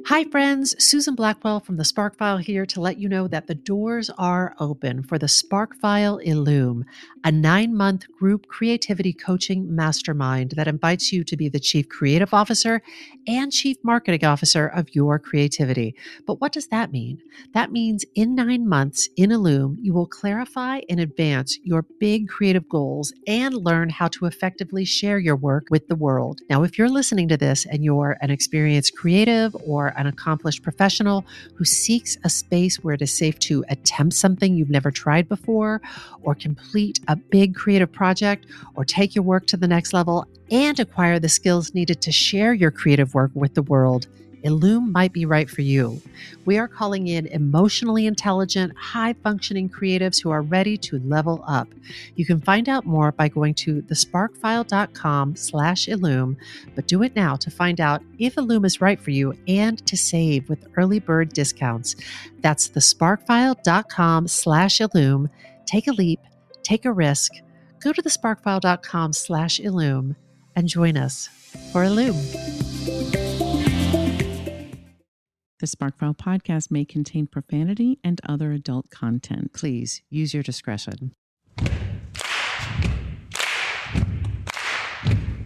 Hi, friends. Susan Blackwell from the Spark File here to let you know that the doors are open for the Spark File Illume, a 9-month group creativity coaching mastermind that invites you to be the Chief Creative Officer and Chief Marketing Officer of your creativity. But what does that mean? That means in 9 months in Illume, you will clarify and advance your big creative goals and learn how to effectively share your work with the world. Now, if you're listening to this and you're an experienced creative or an accomplished professional who seeks a space where it is safe to attempt something you've never tried before, or complete a big creative project, or take your work to the next level and acquire the skills needed to share your creative work with the world, Illume might be right for you. We are calling in emotionally intelligent, high-functioning creatives who are ready to level up. You can find out more by going to thesparkfile.com/Illume, but do it now to find out if Illume is right for you and to save with early bird discounts. That's thesparkfile.com/Illume. Take a leap, take a risk. Go to thesparkfile.com/Illume and join us for Illume. The Sparkfile podcast may contain profanity and other adult content. Please use your discretion.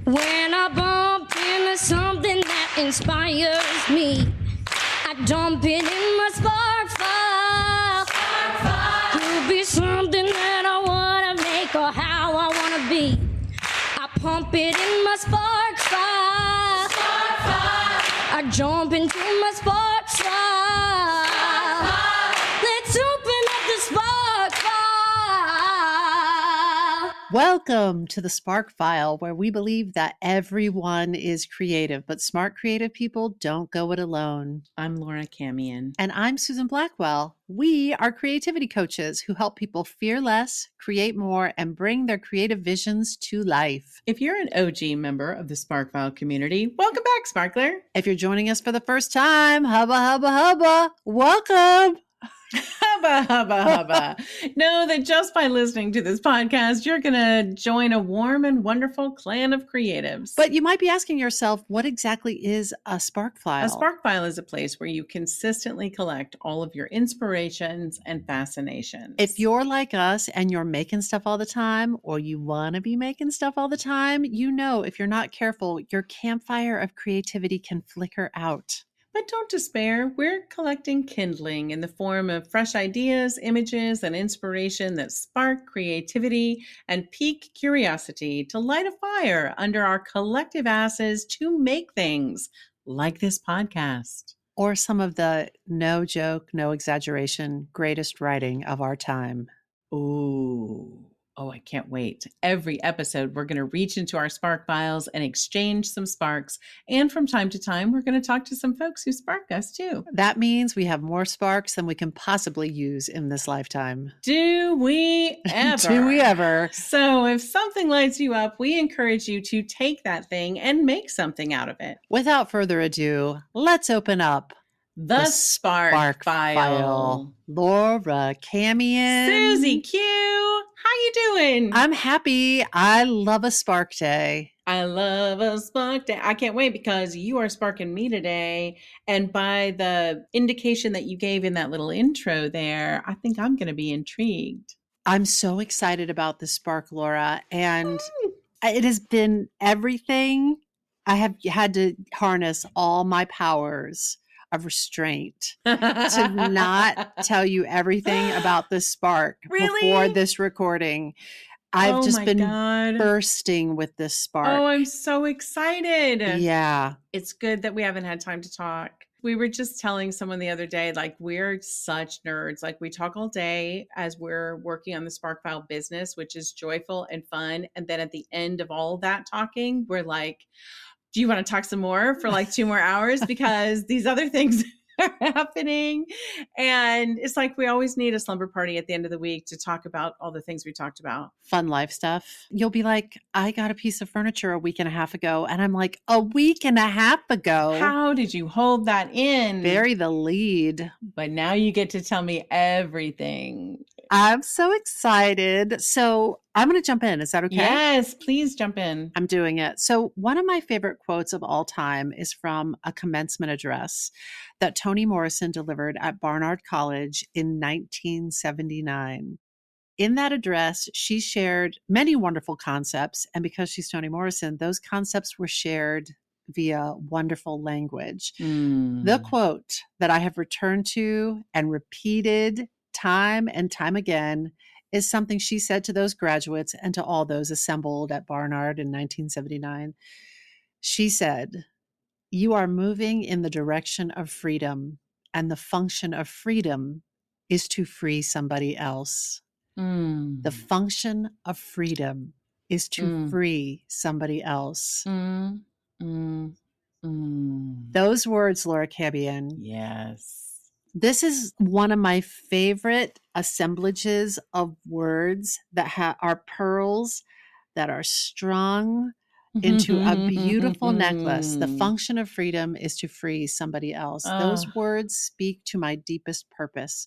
When I bump into something that inspires me, I dump it in my spark file. Could be something that I want to make or how I want to be. I pump it in my spark file. I jump into my spark file. Let's open up the spark file. Welcome to the Spark File, where we believe that everyone is creative, but smart creative people don't go it alone. I'm Laura Camion. And I'm Susan Blackwell. We are creativity coaches who help people fear less, create more, and bring their creative visions to life. If you're an OG member of the Sparkfile community, welcome back, Sparkler. If you're joining us for the first time, hubba, hubba, hubba, welcome. Hubba, hubba, hubba. Know that just by listening to this podcast, you're going to join a warm and wonderful clan of creatives. But you might be asking yourself, what exactly is a Spark File? A Spark File is a place where you consistently collect all of your inspirations and fascinations. If you're like us and you're making stuff all the time, or you want to be making stuff all the time, you know if you're not careful, your campfire of creativity can flicker out. But don't despair. We're collecting kindling in the form of fresh ideas, images, and inspiration that spark creativity and pique curiosity to light a fire under our collective asses to make things like this podcast. Or some of the no joke, no exaggeration, greatest writing of our time. Ooh. Oh, I can't wait. Every episode, we're going to reach into our spark files and exchange some sparks. And from time to time, we're going to talk to some folks who spark us too. That means we have more sparks than we can possibly use in this lifetime. Do we ever? Do we ever? So if something lights you up, we encourage you to take that thing and make something out of it. Without further ado, let's open up the Spark File. Laura Camion. Susie Q. How you doing? I'm happy. I love a spark day. I love a spark day. I can't wait because you are sparking me today. And by the indication that you gave in that little intro there, I think I'm going to be intrigued. I'm so excited about this spark, Laura. And it has been everything. I have had to harness all my powers of restraint to not tell you everything about this spark before this recording. I've just been bursting with this spark. Oh, I'm so excited. Yeah. It's good that we haven't had time to talk. We were just telling someone the other day, like, we're such nerds. Like, we talk all day as we're working on the Spark File business, which is joyful and fun. And then at the end of all that talking, we're like, do you want to talk some more for like 2 more hours? Because these other things are happening. And it's like we always need a slumber party at the end of the week to talk about all the things we talked about. Fun life stuff. You'll be like, I got a piece of furniture a week and a half ago. And I'm like, a week and a half ago? How did you hold that in? Bury the lead. But now you get to tell me everything. I'm so excited. So I'm going to jump in. Is that okay? Yes, please jump in. I'm doing it. So one of my favorite quotes of all time is from a commencement address that Toni Morrison delivered at Barnard College in 1979. In that address, she shared many wonderful concepts. And because she's Toni Morrison, those concepts were shared via wonderful language. The quote that I have returned to and repeated time and time again is something she said to those graduates and to all those assembled at Barnard in 1979. She said, "You are moving in the direction of freedom, and the function of freedom is to free somebody else." The function of freedom is to free somebody else. Those words, Laura Cabian. Yes. This is one of my favorite assemblages of words that are pearls that are strung into a beautiful necklace. The function of freedom is to free somebody else. Those words speak to my deepest purpose,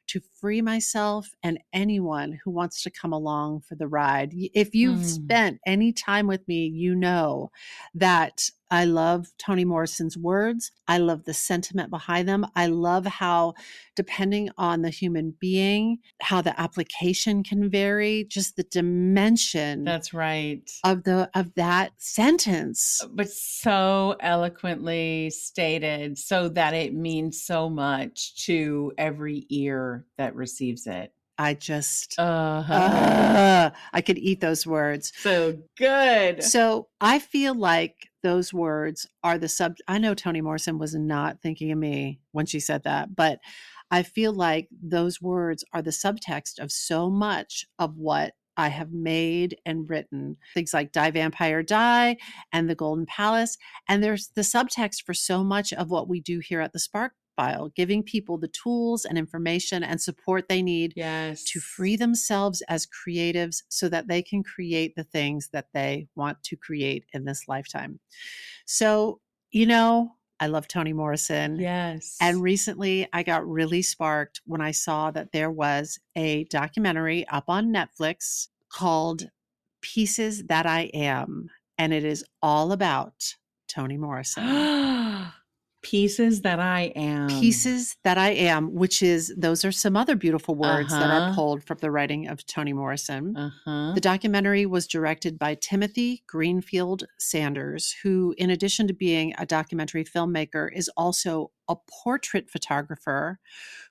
to free myself and anyone who wants to come along for the ride. If you've spent any time with me, you know that I love Toni Morrison's words. I love the sentiment behind them. I love how, depending on the human being, how the application can vary, just the dimension. That's right. Of that sentence. But so eloquently stated so that it means so much to every ear that receives it. I just, I could eat those words. So good. So I feel like those words are I know Toni Morrison was not thinking of me when she said that, but I feel like those words are the subtext of so much of what I have made and written. Things like Die Vampire Die and The Golden Palace. And there's the subtext for so much of what we do here at the Spark File, giving people the tools and information and support they need to free themselves as creatives so that they can create the things that they want to create in this lifetime. So, I love Toni Morrison. Yes. And recently I got really sparked when I saw that there was a documentary up on Netflix called Pieces That I Am. And it is all about Toni Morrison. Pieces That I Am. Pieces That I Am, those are some other beautiful words that are pulled from the writing of Toni Morrison. The documentary was directed by Timothy Greenfield Sanders, who, in addition to being a documentary filmmaker, is also a portrait photographer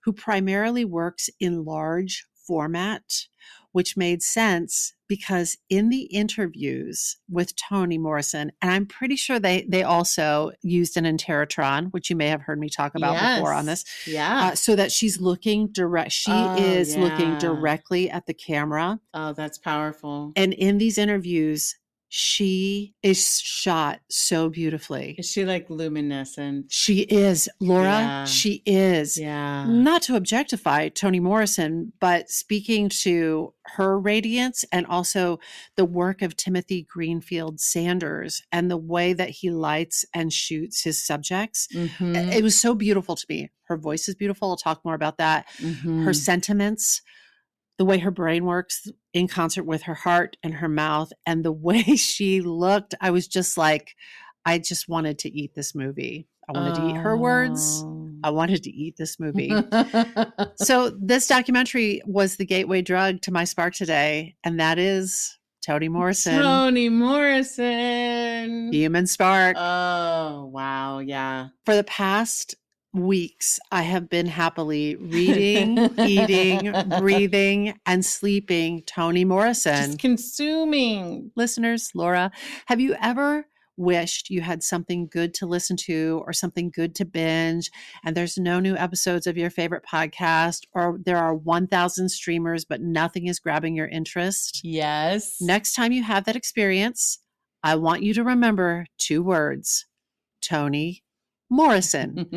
who primarily works in large format, which made sense because in the interviews with Toni Morrison, and I'm pretty sure they also used an Interrotron, which you may have heard me talk about before on this. Yeah. So that she's looking direct. She is looking directly at the camera. Oh, that's powerful. And in these interviews, she is shot so beautifully. Is she like luminescent? She is, Laura. Yeah. She is. Yeah. Not to objectify Toni Morrison, but speaking to her radiance and also the work of Timothy Greenfield Sanders and the way that he lights and shoots his subjects. It was so beautiful to me. Her voice is beautiful. I'll talk more about that. Her sentiments, the way her brain works in concert with her heart and her mouth, and the way she looked, I was just like, I just wanted to eat this movie. I wanted to eat her words. I wanted to eat this movie. So this documentary was the gateway drug to my spark today, and that is Toni Morrison. Toni Morrison. Human Spark. Oh, wow. Yeah. For the past weeks, I have been happily reading, eating, breathing, and sleeping Toni Morrison. Just consuming. Listeners, Laura, have you ever wished you had something good to listen to or something good to binge, and there's no new episodes of your favorite podcast, or there are 1,000 streamers, but nothing is grabbing your interest? Yes. Next time you have that experience, I want you to remember 2 words: Toni Morrison.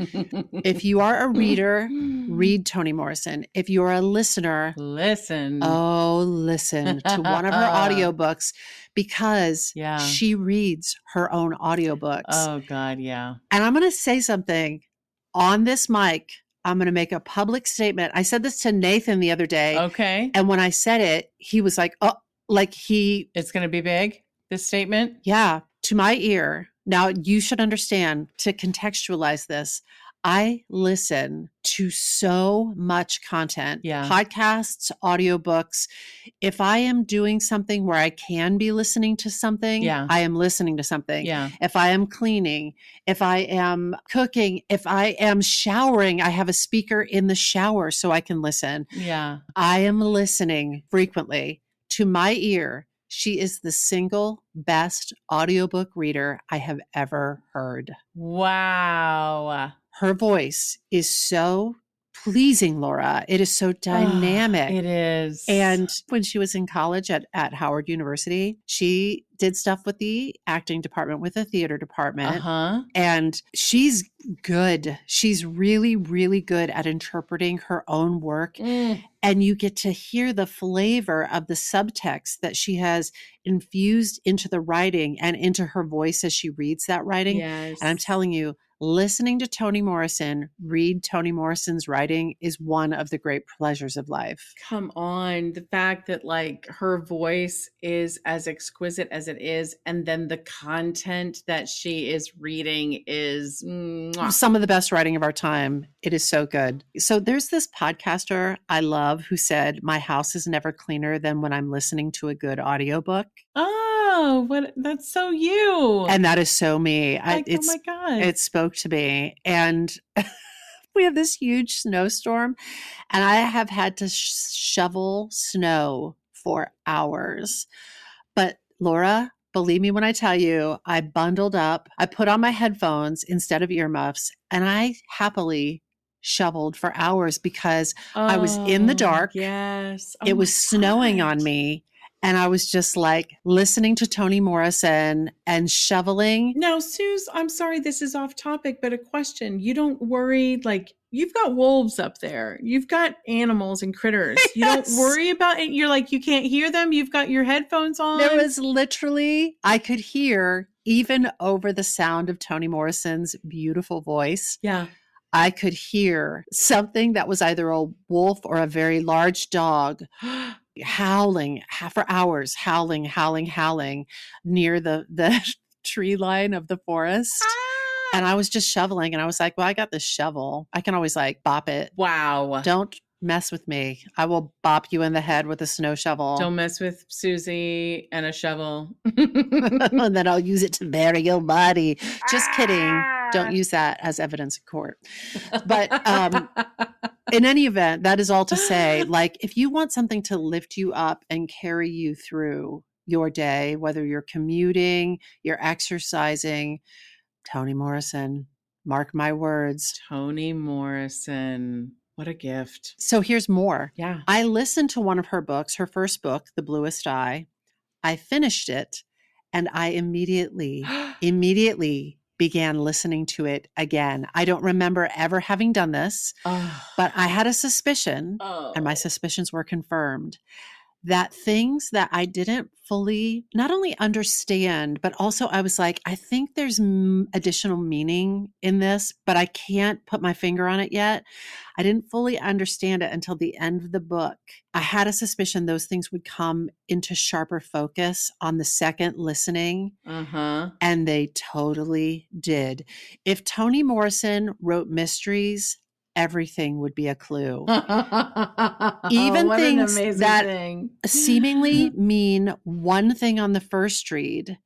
If you are a reader, read Toni Morrison. If you're a listener, listen to one of her audiobooks, because she reads her own audiobooks. Oh, God, yeah. And I'm going to say something on this mic I'm going to make a public statement. I said this to Nathan the other day. Okay. And when I said it, he was like, oh, like it's going to be big, this statement? Yeah, to my ear. Now, you should understand, to contextualize this, I listen to so much content, podcasts, audiobooks. If I am doing something where I can be listening to something, I am listening to something. If I am cleaning, if I am cooking, if I am showering, I have a speaker in the shower so I can listen. I am listening frequently. To my ear, she is the single best audiobook reader I have ever heard. Wow. Her voice is so pleasing, Laura. It is so dynamic. It is. And when she was in college at Howard University, she did stuff with the acting department, with the theater department. And she's good. She's really, really good at interpreting her own work. And you get to hear the flavor of the subtext that she has infused into the writing and into her voice as she reads that writing. And I'm telling you, listening to Toni Morrison read Toni Morrison's writing is one of the great pleasures of life. Come on. The fact that like her voice is as exquisite as it is, and then the content that she is reading is some of the best writing of our time. It is so good. So there's this podcaster I love who said, my house is never cleaner than when I'm listening to a good audiobook. Oh, that's so you. And that is so me. Like, oh my God. It spoke to me. And we have this huge snowstorm, and I have had to shovel snow for hours. But Laura, believe me when I tell you, I bundled up, I put on my headphones instead of earmuffs, and I happily shoveled for hours because I was in the dark. Yes. It was snowing on me. And I was just like listening to Toni Morrison and shoveling. Now, Suze, I'm sorry, this is off topic, but a question. You don't worry, like, you've got wolves up there. You've got animals and critters. You don't worry about it. You're like, you can't hear them. You've got your headphones on. There was literally, I could hear, even over the sound of Toni Morrison's beautiful voice. I could hear something that was either a wolf or a very large dog howling for hours, howling near the tree line of the forest. And I was just shoveling, and I was like, well, I got this shovel. I can always like bop it. Wow. Don't mess with me. I will bop you in the head with a snow shovel. Don't mess with Susie and a shovel. And then I'll use it to bury your body. Just kidding. Don't use that as evidence in court. But in any event, that is all to say, like, if you want something to lift you up and carry you through your day, whether you're commuting, you're exercising, Toni Morrison, mark my words. Toni Morrison. What a gift. So here's more. Yeah. I listened to one of her books, her first book, The Bluest Eye. I finished it, and I immediately began listening to it again. I don't remember ever having done this, but I had a suspicion, and my suspicions were confirmed, that things that I didn't fully not only understand, but also I was like, I think there's additional meaning in this, but I can't put my finger on it yet. I didn't fully understand it until the end of the book. I had a suspicion those things would come into sharper focus on the second listening, and they totally did. If Toni Morrison wrote mysteries, everything would be a clue. Even things that seemingly mean one thing on the first read,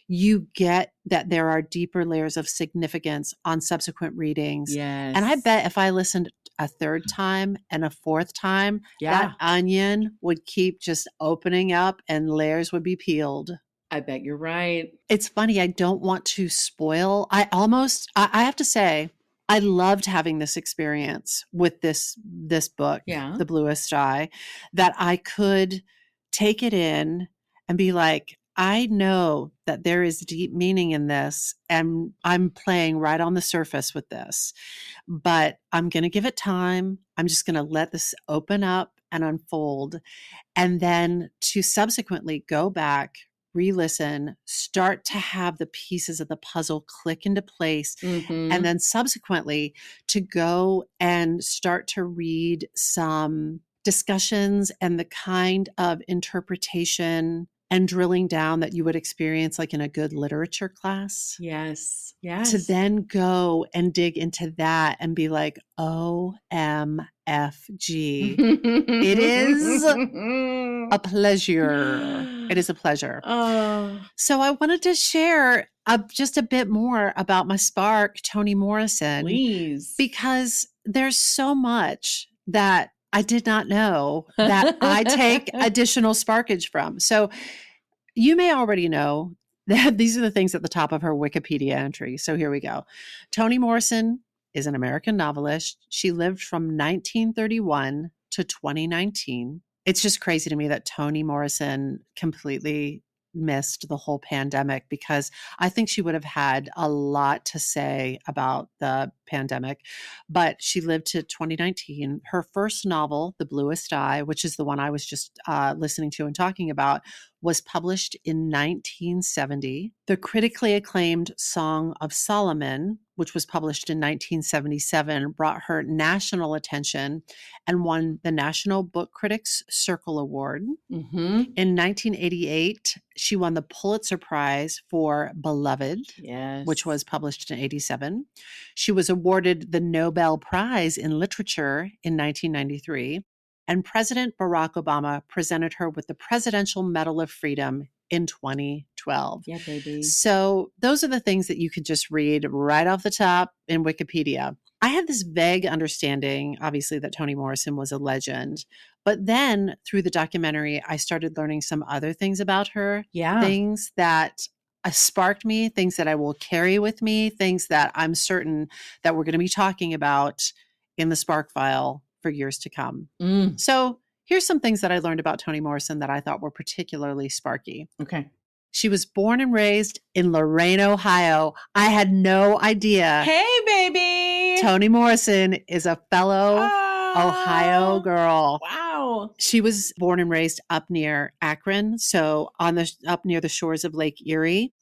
you get that there are deeper layers of significance on subsequent readings. Yes. And I bet if I listened a third time and a fourth time, that onion would keep just opening up and layers would be peeled. I bet you're right. It's funny. I don't want to spoil. I have to say, I loved having this experience with this book, The Bluest Eye, that I could take it in and be like, I know that there is deep meaning in this, and I'm playing right on the surface with this, but I'm going to give it time. I'm just going to let this open up and unfold, and then to subsequently go back, re-listen, start to have the pieces of the puzzle click into place, and then subsequently to go and start to read some discussions and the kind of interpretation and drilling down that you would experience like in a good literature class. Yes. To then go and dig into that and be like, OMFG. It is a pleasure. It is a pleasure. Oh. So I wanted to share just a bit more about my spark, Toni Morrison. Please. Because there's so much that I did not know that I take additional sparkage from. So you may already know that these are the things at the top of her Wikipedia entry. So here we go. Toni Morrison is an American novelist. She lived from 1931 to 2019. It's just crazy to me that Toni Morrison completely missed the whole pandemic, because I think she would have had a lot to say about the pandemic, but she lived to 2019. Her first novel, The Bluest Eye, which is the one I was just listening to and talking about, was published in 1970. The critically acclaimed Song of Solomon, which was published in 1977, brought her national attention and won the National Book Critics Circle Award. In 1988, she won the Pulitzer Prize for Beloved, which was published in 87. She was awarded the Nobel Prize in Literature in 1993. And President Barack Obama presented her with the Presidential Medal of Freedom in 2012. Yeah, baby. So those are the things that you could just read right off the top in Wikipedia. I had this vague understanding, obviously, that Toni Morrison was a legend. But then through the documentary, I started learning some other things about her. Yeah. Things that sparked me, things that I will carry with me, things that I'm certain that we're going to be talking about in the Spark File for years to come. So here's some things that I learned about Toni Morrison that I thought were particularly sparky. Okay. She was born and raised in Lorain, Ohio. I had no idea. Hey, baby. Toni Morrison is a fellow Ohio girl. Wow. She was born and raised up near Akron, so up near the shores of Lake Erie.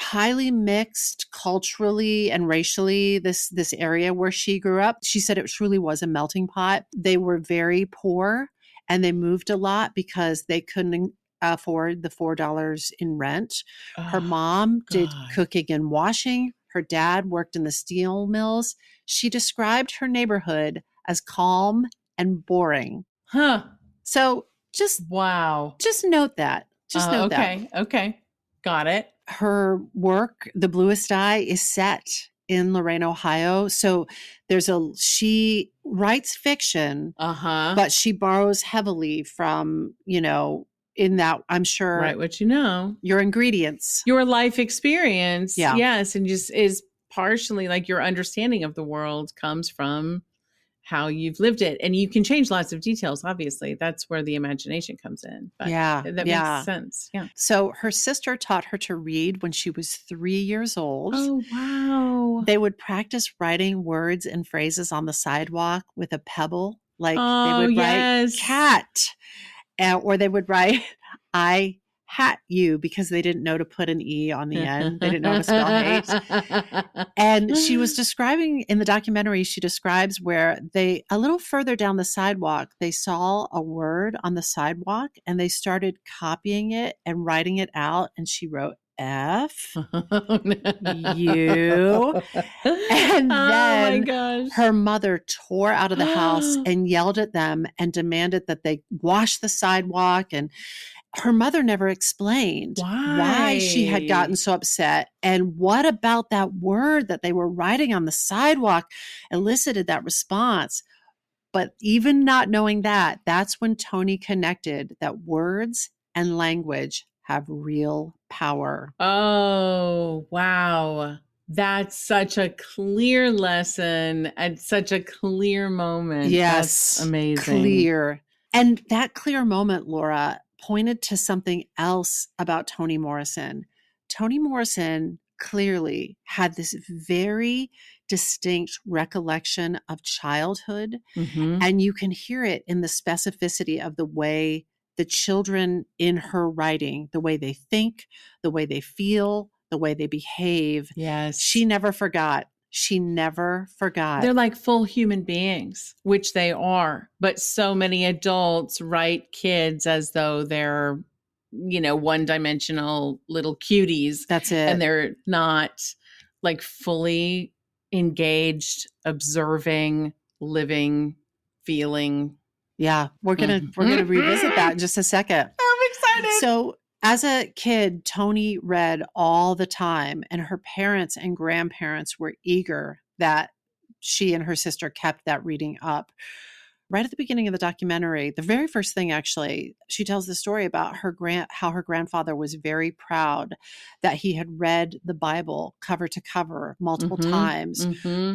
Highly mixed culturally and racially, this area where she grew up. She said it truly was a melting pot. They were very poor and they moved a lot because they couldn't afford the $4 in rent. Her mom did cooking and washing. Her dad worked in the steel mills. She described her neighborhood as calm and boring. So just note that. Just note that. Okay. Got it. Her work, The Bluest Eye, is set in Lorain, Ohio. So she writes fiction, but she borrows heavily from, in that, I'm sure. Right, what you know. Your ingredients. Your life experience. Yeah. Yes, and just is partially like your understanding of the world comes from how you've lived it. And you can change lots of details, obviously. That's where the imagination comes in. But that makes sense. Yeah. So her sister taught her to read when she was 3 years old. Oh, wow. They would practice writing words and phrases on the sidewalk with a pebble. Like they would write cat, or they would write I hat you, because they didn't know to put an E on the end. They didn't know how to spell hate. And she was describing in the documentary, she describes where a little further down the sidewalk, they saw a word on the sidewalk and they started copying it and writing it out. And she wrote F, U. And then her mother tore out of the house and yelled at them and demanded that they wash the sidewalk. And her mother never explained why she had gotten so upset, and what about that word that they were writing on the sidewalk elicited that response. But even not knowing that, that's when Toni connected that words and language have real power. Oh, wow. That's such a clear lesson and such a clear moment. Yes. That's amazing. Clear. And that clear moment, Laura, pointed to something else about Toni Morrison. Toni Morrison clearly had this very distinct recollection of childhood, and you can hear it in the specificity of the way the children in her writing, the way they think, the way they feel, the way they behave. Yes. She never forgot. She never forgot. They're like full human beings, which they are. But so many adults write kids as though they're, one-dimensional little cuties. That's it. And they're not like fully engaged, observing, living, feeling. Yeah, we're gonna revisit that in just a second. I'm excited. So as a kid, Toni read all the time, and her parents and grandparents were eager that she and her sister kept that reading up. Right at the beginning of the documentary, the very first thing, actually, she tells the story about how her grandfather was very proud that he had read the Bible cover to cover multiple times,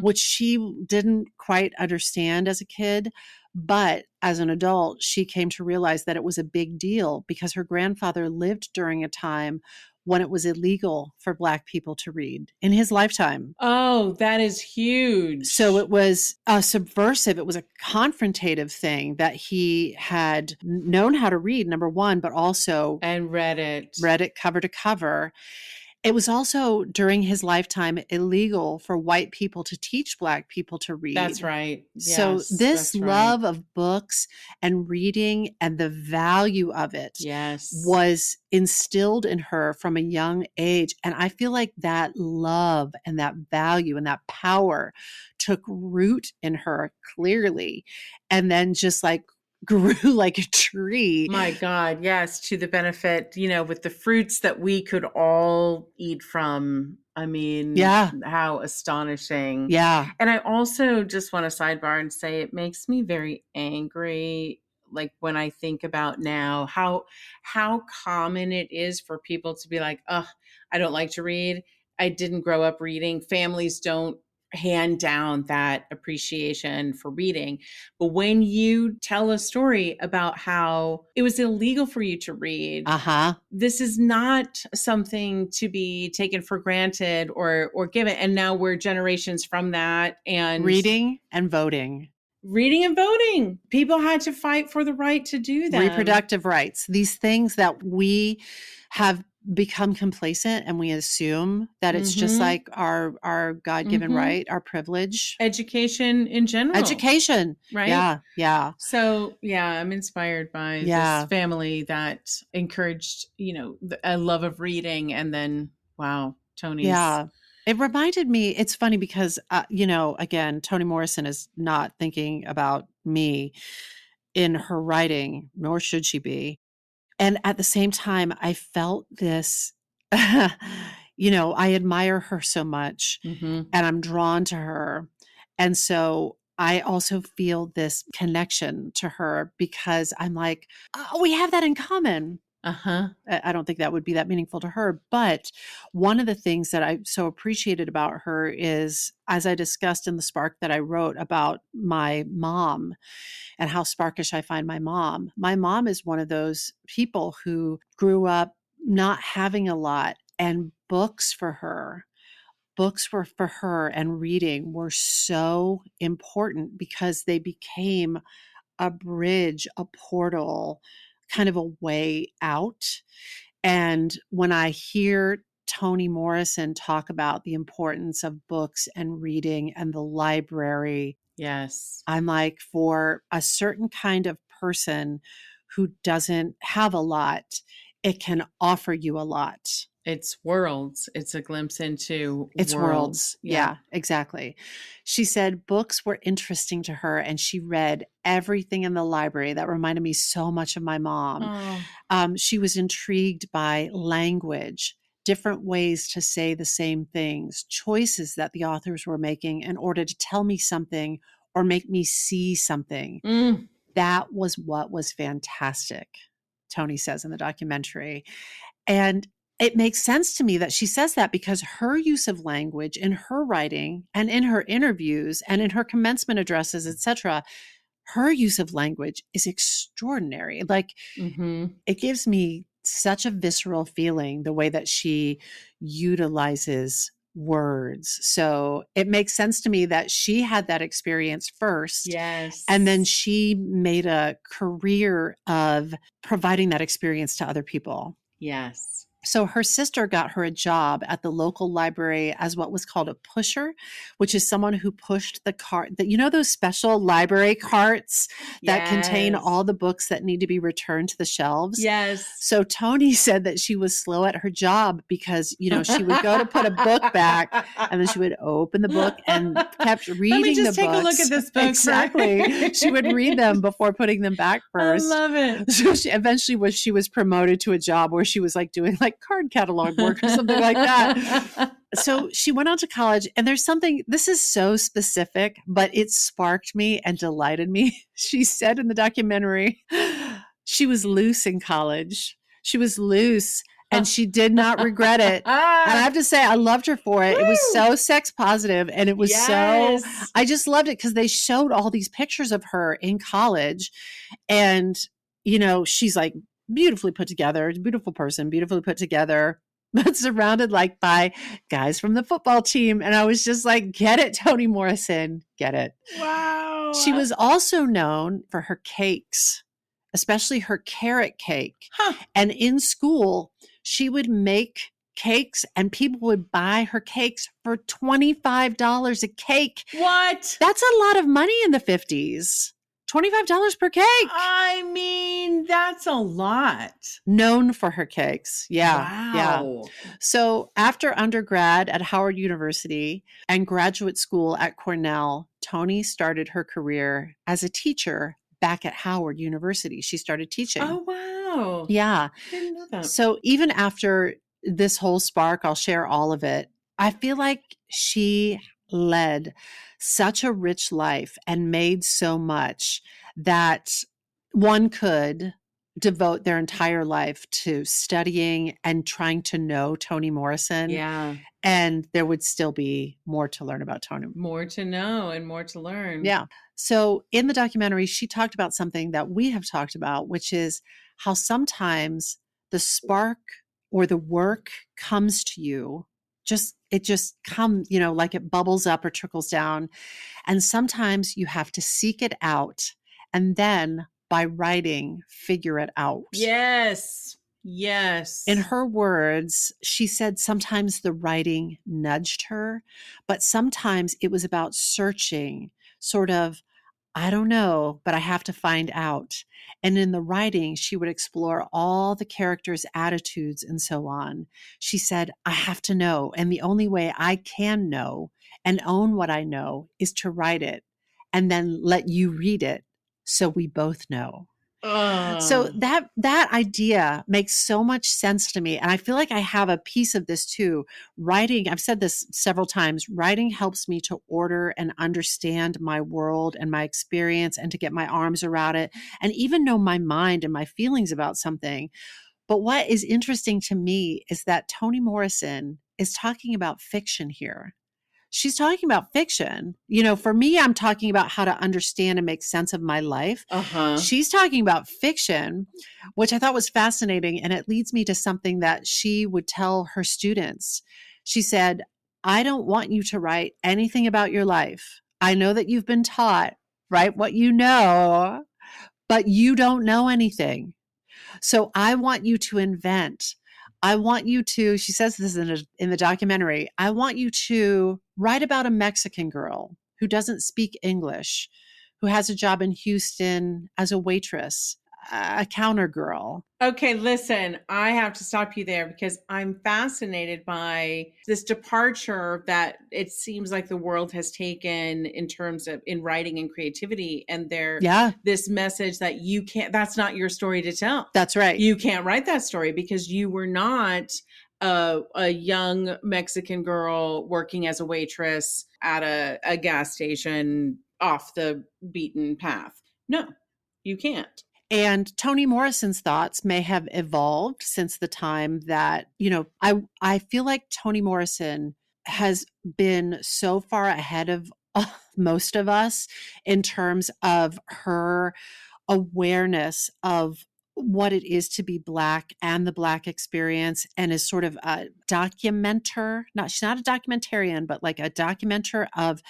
which she didn't quite understand as a kid. But as an adult, she came to realize that it was a big deal because her grandfather lived during a time when it was illegal for Black people to read in his lifetime. Oh, that is huge. So it was a subversive, it was a confrontative thing that he had known how to read, number one, but also and read it cover to cover. It was also during his lifetime illegal for white people to teach Black people to read. That's right. Yes, so this love of books and reading and the value of it was instilled in her from a young age. And I feel like that love and that value and that power took root in her clearly, and then just like grew like a tree. My God, yes, to the benefit, with the fruits that we could all eat from. I mean, how astonishing. Yeah. And I also just want to sidebar and say it makes me very angry, like when I think about now how common it is for people to be like, oh, I don't like to read. I didn't grow up reading. Families don't hand down that appreciation for reading. But when you tell a story about how it was illegal for you to read, this is not something to be taken for granted or given. And now we're generations from that. And reading and voting. People had to fight for the right to do that. Reproductive rights. These things that we have become complacent and we assume that it's just like our God-given right, our privilege. Education in general. Education. Right? Yeah. So, I'm inspired by this family that encouraged, a love of reading, and then, wow, Toni's. Yeah. It reminded me, it's funny because, again, Toni Morrison is not thinking about me in her writing, nor should she be. And at the same time, I felt this, I admire her so much and I'm drawn to her. And so I also feel this connection to her because I'm like, oh, we have that in common. I don't think that would be that meaningful to her. But one of the things that I so appreciated about her is, as I discussed in the Spark that I wrote about my mom and how sparkish I find my mom is one of those people who grew up not having a lot, and books for her and reading were so important because they became a bridge, a portal, kind of a way out. And when I hear Toni Morrison talk about the importance of books and reading and the library, I'm like, for a certain kind of person who doesn't have a lot, it can offer you a lot. It's worlds. It's a glimpse into worlds. Yeah, exactly. She said books were interesting to her, and she read everything in the library. That reminded me so much of my mom. She was intrigued by language, different ways to say the same things, choices that the authors were making in order to tell me something or make me see something. That was what was fantastic, Toni says in the documentary. And it makes sense to me that she says that because her use of language in her writing and in her interviews and in her commencement addresses, etc., her use of language is extraordinary. Like, it gives me such a visceral feeling, the way that she utilizes words. So it makes sense to me that she had that experience first. Yes. And then she made a career of providing that experience to other people. Yes. So her sister got her a job at the local library as what was called a pusher, which is someone who pushed the cart that, you know, those special library carts that contain Yes. all the books that need to be returned to the shelves. Yes. So Toni said that she was slow at her job because, you know, she would go to put a book back and then she would open the book and kept reading Let me the just take a look books. at this book. Exactly. She would read them before putting them back first. I love it. So she was promoted to a job where she was like doing like card catalog work or something like that. So she went on to college, and there's something, this is so specific, but it sparked me and delighted me. She said in the documentary, she was loose in college. She was loose and she did not regret it. And I have to say, I loved her for it. It was so sex positive, and it was so, I just loved it because they showed all these pictures of her in college, and, you know, she's like beautifully put together, beautiful person, beautifully put together, but surrounded like by guys from the football team. And I was just like, get it, Toni Morrison, get it. Wow. She was also known for her cakes, especially her carrot cake. And in school, she would make cakes and people would buy her cakes for $25 a cake. What? That's a lot of money in the 50s. $25 per cake. I mean, that's a lot. Known for her cakes. Yeah. Wow. Yeah. So after undergrad at Howard University and graduate school at Cornell, Toni started her career as a teacher back at Howard University. She started teaching. Oh, wow. Yeah. Didn't know that. So even after this whole spark, I'll share all of it. I feel like she led such a rich life and made so much that one could devote their entire life to studying and trying to know Toni Morrison. Yeah. And there would still be more to learn about Toni. More to know and more to learn. Yeah. So in the documentary, she talked about something that we have talked about, which is how sometimes the spark or the work comes to you. It just comes, you know, like it bubbles up or trickles down. And sometimes you have to seek it out and then by writing, figure it out. Yes. Yes. In her words, she said sometimes the writing nudged her, but sometimes it was about searching, sort of, I don't know, but I have to find out. And in the writing, she would explore all the characters' attitudes and so on. She said, I have to know. And the only way I can know and own what I know is to write it and then let you read it so we both know. So that idea makes so much sense to me. And I feel like I have a piece of this too. Writing, I've said this several times, writing helps me to order and understand my world and my experience and to get my arms around it and even know my mind and my feelings about something. But what is interesting to me is that Toni Morrison is talking about fiction here. She's talking about fiction. You know, for me, I'm talking about how to understand and make sense of my life. She's talking about fiction, which I thought was fascinating. And it leads me to something that she would tell her students. She said, I don't want you to write anything about your life. I know that you've been taught, write what you know, but you don't know anything. So I want you to invent. I want you to, she says this in the documentary, I want you to write about a Mexican girl who doesn't speak English, who has a job in Houston as a waitress, a counter girl. Okay, listen, I have to stop you there because I'm fascinated by this departure that it seems like the world has taken in terms of in writing and creativity. And this message that you can't, that's not your story to tell. That's right. You can't write that story because you were not a young Mexican girl working as a waitress at a gas station off the beaten path. No, you can't. And Toni Morrison's thoughts may have evolved since the time that, you know, I feel like Toni Morrison has been so far ahead of most of us in terms of her awareness of what it is to be Black and the Black experience, and is sort of a documenter. She's not a documentarian, but like a documenter of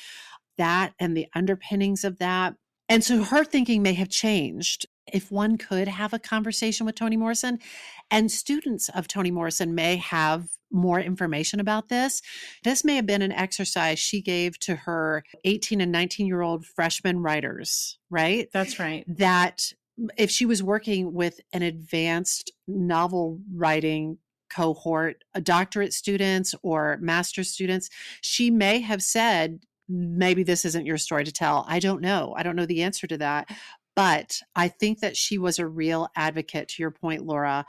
that and the underpinnings of that. And so her thinking may have changed if one could have a conversation with Toni Morrison, and students of Toni Morrison may have more information about this. This may have been an exercise she gave to her 18 and 19-year-old freshman writers, right? That's right. That if she was working with an advanced novel writing cohort, doctorate students or master's students, she may have said, maybe this isn't your story to tell. I don't know. I don't know the answer to that. But I think that she was a real advocate, to your point, Laura,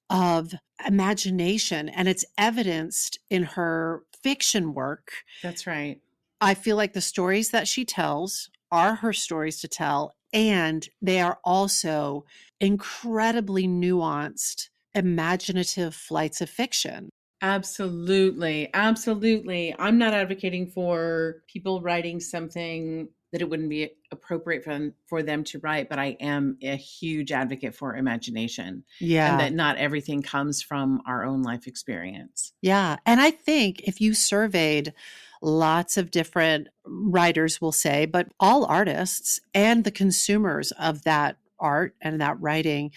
of imagination, and it's evidenced in her fiction work. That's right. I feel like the stories that she tells are her stories to tell, and they are also incredibly nuanced, imaginative flights of fiction. Absolutely. Absolutely. I'm not advocating for people writing something that it wouldn't be appropriate for them to write, but I am a huge advocate for imagination. Yeah. And that not everything comes from our own life experience. Yeah. And I think if you surveyed lots of different writers, will say, but all artists and the consumers of that art and that writing,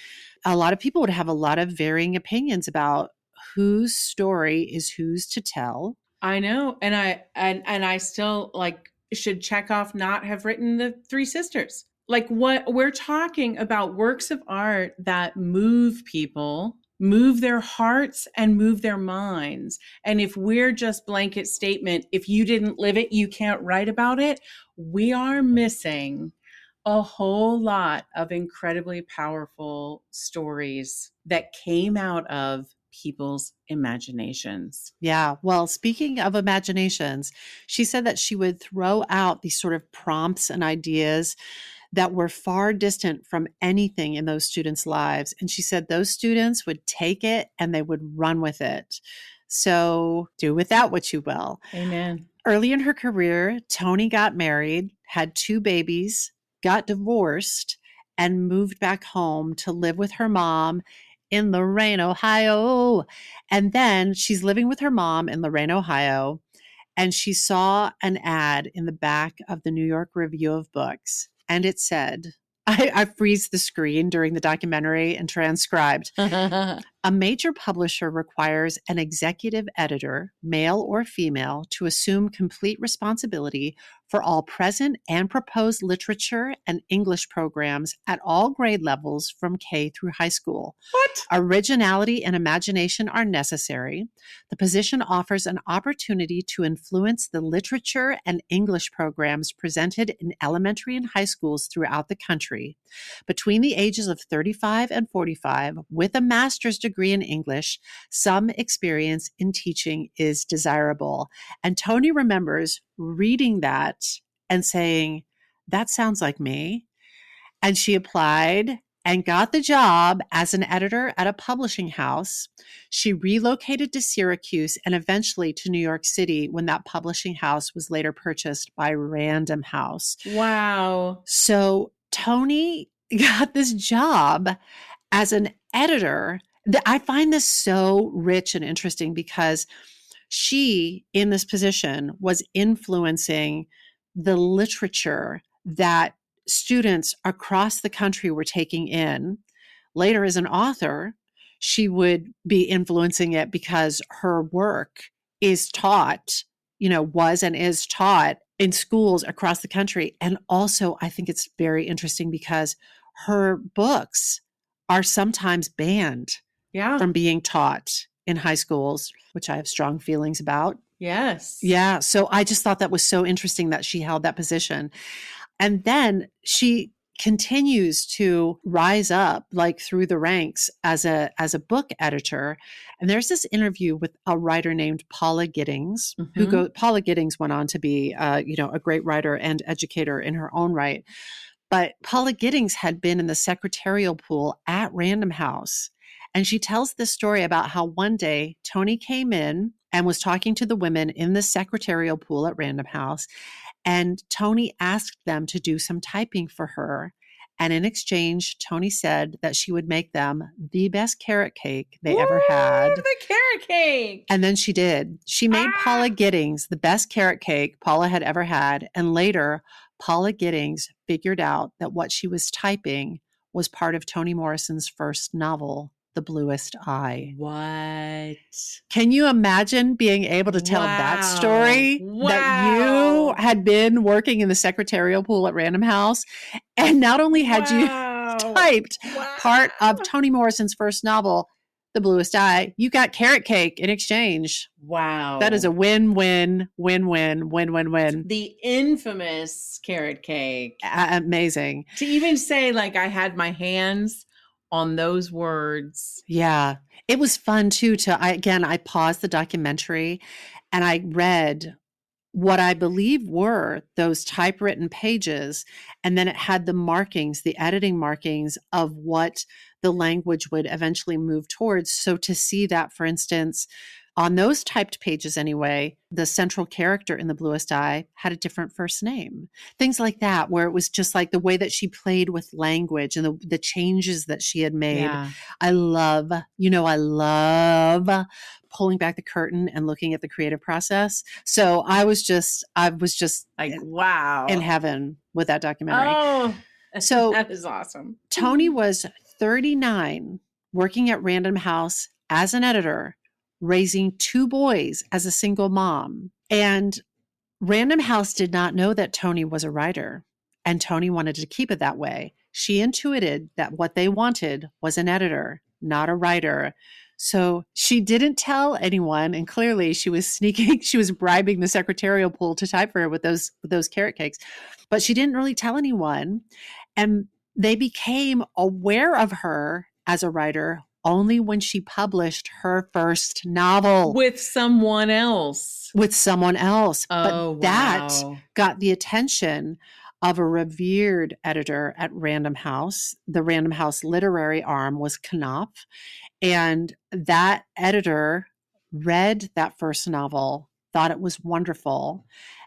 a lot of people would have a lot of varying opinions about whose story is whose to tell. I know. And I still should Chekhov not have written the Three Sisters? Like, what we're talking about, works of art that move people, move their hearts and move their minds. And if we're just blanket statement, if you didn't live it, you can't write about it, we are missing a whole lot of incredibly powerful stories that came out of people's imaginations. Yeah. Well, speaking of imaginations, she said that she would throw out these sort of prompts and ideas that were far distant from anything in those students' lives. And she said those students would take it and they would run with it. So do with that what you will. Amen. Early in her career, Toni got married, had 2 babies, got divorced, and moved back home to live with her mom in Lorain, Ohio. And then she's living with her mom in Lorain, Ohio, and she saw an ad in the back of the New York Review of Books. And it said, I freeze the screen during the documentary and transcribed. A major publisher requires an executive editor, male or female, to assume complete responsibility for all present and proposed literature and English programs at all grade levels from K through high school. What? Originality and imagination are necessary. The position offers an opportunity to influence the literature and English programs presented in elementary and high schools throughout the country. Between the ages of 35 and 45, with a master's degree in English, some experience in teaching is desirable. And Toni remembers reading that and saying, that sounds like me. And she applied and got the job as an editor at a publishing house. She relocated to Syracuse and eventually to New York City when that publishing house was later purchased by Random House. Wow. So Toni got this job as an editor. I find this so rich and interesting because she, in this position, was influencing the literature that students across the country were taking in. Later, as an author, she would be influencing it because her work is taught, was and is taught in schools across the country. And also, I think it's very interesting because her books are sometimes banned from being taught in high schools, which I have strong feelings about. Yes. Yeah. So I just thought that was so interesting that she held that position. And then she continues to rise up through the ranks as a book editor. And there's this interview with a writer named Paula Giddings, Paula Giddings went on to be a great writer and educator in her own right. But Paula Giddings had been in the secretarial pool at Random House. And she tells this story about how one day Toni came in and was talking to the women in the secretarial pool at Random House. And Toni asked them to do some typing for her. And in exchange, Toni said that she would make them the best carrot cake they ever had. The carrot cake. And then she did. She made Paula Giddings the best carrot cake Paula had ever had. And later, Paula Giddings figured out that what she was typing was part of Toni Morrison's first novel, The Bluest Eye. What? Can you imagine being able to tell that story? That you had been working in the secretarial pool at Random House, and not only had you typed part of Toni Morrison's first novel, The Bluest Eye, you got carrot cake in exchange. Wow. That is a win-win, win-win, win-win-win. The infamous carrot cake. Amazing. To even say, like, I had my hands on those words. Yeah. It was fun too I paused the documentary and I read what I believe were those typewritten pages. And then it had the markings, the editing markings of what the language would eventually move towards. So to see that, for instance, on those typed pages anyway, the central character in The Bluest Eye had a different first name. Things like that, where it was just like the way that she played with language and the changes that she had made. Yeah. I love pulling back the curtain and looking at the creative process. So I was just like, wow, in heaven with that documentary. Oh, so that is awesome. Toni was 39, working at Random House as an editor, raising 2 boys as a single mom. And Random House did not know that Toni was a writer, and Toni wanted to keep it that way. She intuited that what they wanted was an editor, not a writer. So she didn't tell anyone, and clearly she was bribing the secretarial pool to type for her with those carrot cakes. But she didn't really tell anyone, and they became aware of her as a writer only when she published her first novel. With someone else. But that got the attention of a revered editor at Random House. The Random House literary arm was Knopf. And that editor read that first novel, thought it was wonderful.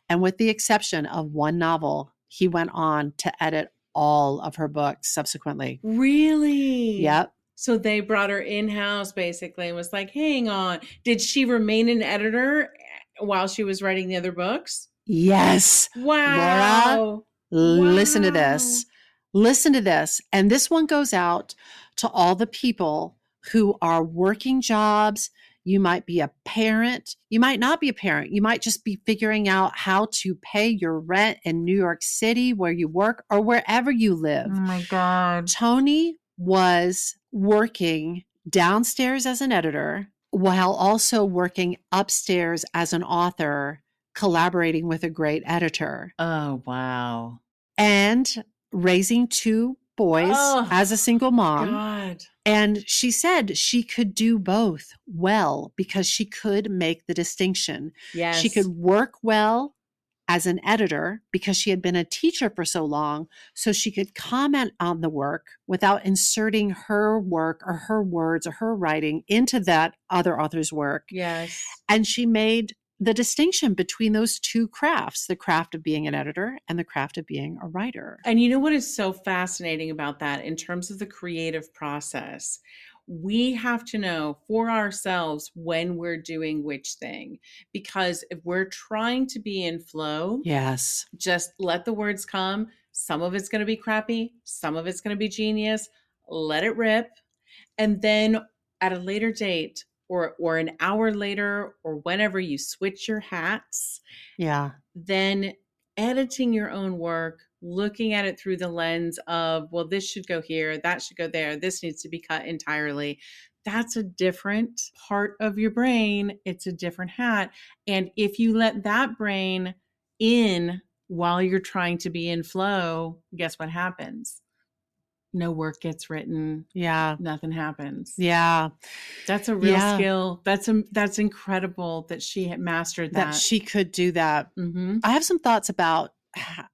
And with the exception of one novel, he went on to edit all of her books subsequently. Really? Yep. So they brought her in-house basically and was like, hang on. Did she remain an editor while she was writing the other books? Yes. Wow. Laura, listen to this. Listen to this. And this one goes out to all the people who are working jobs. You might be a parent. You might not be a parent. You might just be figuring out how to pay your rent in New York City where you work or wherever you live. Oh my God. Toni was working downstairs as an editor while also working upstairs as an author, collaborating with a great editor. Oh, wow. And raising 2 boys as a single mom. God. And she said she could do both well because she could make the distinction. Yes. She could work well as an editor because she had been a teacher for so long, so she could comment on the work without inserting her work or her words or her writing into that other author's work. Yes. And she made the distinction between those 2 crafts, the craft of being an editor and the craft of being a writer. And you know what is so fascinating about that in terms of the creative process? We have to know for ourselves when we're doing which thing, because if we're trying to be in flow, yes, just let the words come. Some of it's going to be crappy. Some of it's going to be genius. Let it rip. And then at a later date or an hour later or whenever you switch your hats, then editing your own work, looking at it through the lens of, well, this should go here, that should go there, this needs to be cut entirely. That's a different part of your brain. It's a different hat. And if you let that brain in while you're trying to be in flow, guess what happens? No work gets written. Yeah. Nothing happens. Yeah. That's a real skill. That's incredible that she had mastered that. That she could do that. Mm-hmm. I have some thoughts about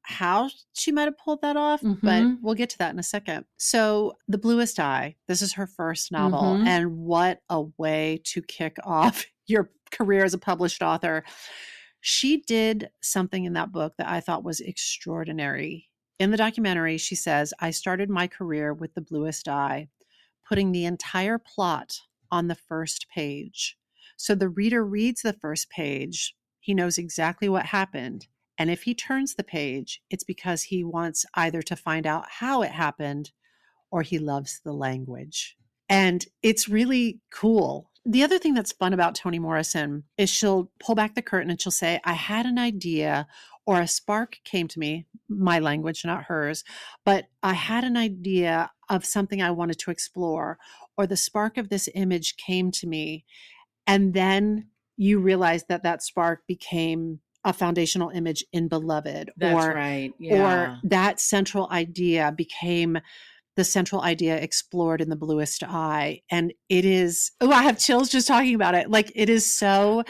how she might have pulled that off, but we'll get to that in a second. So The Bluest Eye, this is her first novel. And what a way to kick off your career as a published author. She did something in that book that I thought was extraordinary. In the documentary, she says, I started my career with the bluest eye, putting the entire plot on the first page. So the reader reads the first page, he knows exactly what happened. And if he turns the page, it's because he wants either to find out how it happened or he loves the language. And it's really cool. The other thing that's fun about Toni Morrison is she'll pull back the curtain and she'll say, I had an idea or a spark came to me, my language, not hers, but I had an idea of something I wanted to explore, or the spark of this image came to me. And then you realize that that spark became a foundational image in Beloved. That's right. Yeah. Or that central idea became the central idea explored in The Bluest Eye. And it is, oh, I have chills just talking about it. Like, it is so,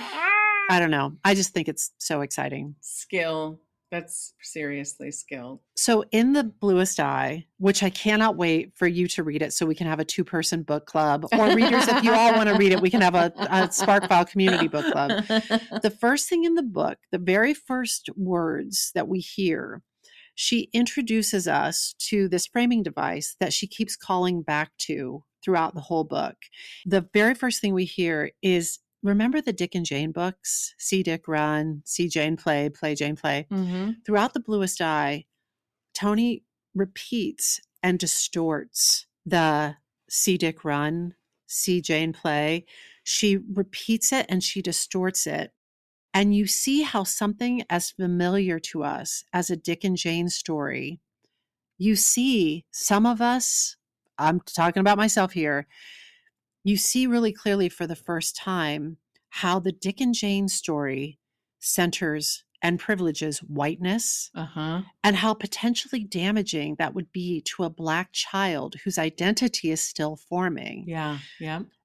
I don't know. I just think it's so exciting. Skill. That's seriously skill. So in The Bluest Eye, which I cannot wait for you to read it so we can have a 2-person book club, or readers, if you all want to read it, we can have a Sparkfile community book club. The first thing in the book, the very first words that we hear, she introduces us to this framing device that she keeps calling back to throughout the whole book. The very first thing we hear is, remember the Dick and Jane books? See Dick run, see Jane play, play Jane play. Mm-hmm. Throughout The Bluest Eye, Toni repeats and distorts the see Dick run, see Jane play. She repeats it and she distorts it. And you see how something as familiar to us as a Dick and Jane story, you see some of us, I'm talking about myself here, you see really clearly for the first time how the Dick and Jane story centers and privileges whiteness, and how potentially damaging that would be to a Black child whose identity is still forming. Yeah.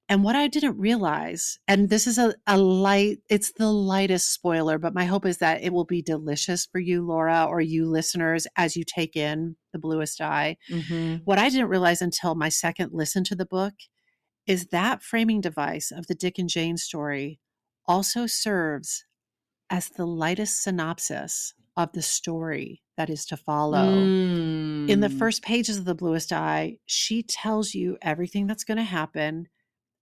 And what I didn't realize, and this is a light, it's the lightest spoiler, but my hope is that it will be delicious for you, Laura, or you listeners, as you take in The Bluest Eye. Mm-hmm. What I didn't realize until my second listen to the book is that framing device of the Dick and Jane story also serves as the lightest synopsis of the story that is to follow. In the first pages of The Bluest Eye, she tells you everything that's going to happen.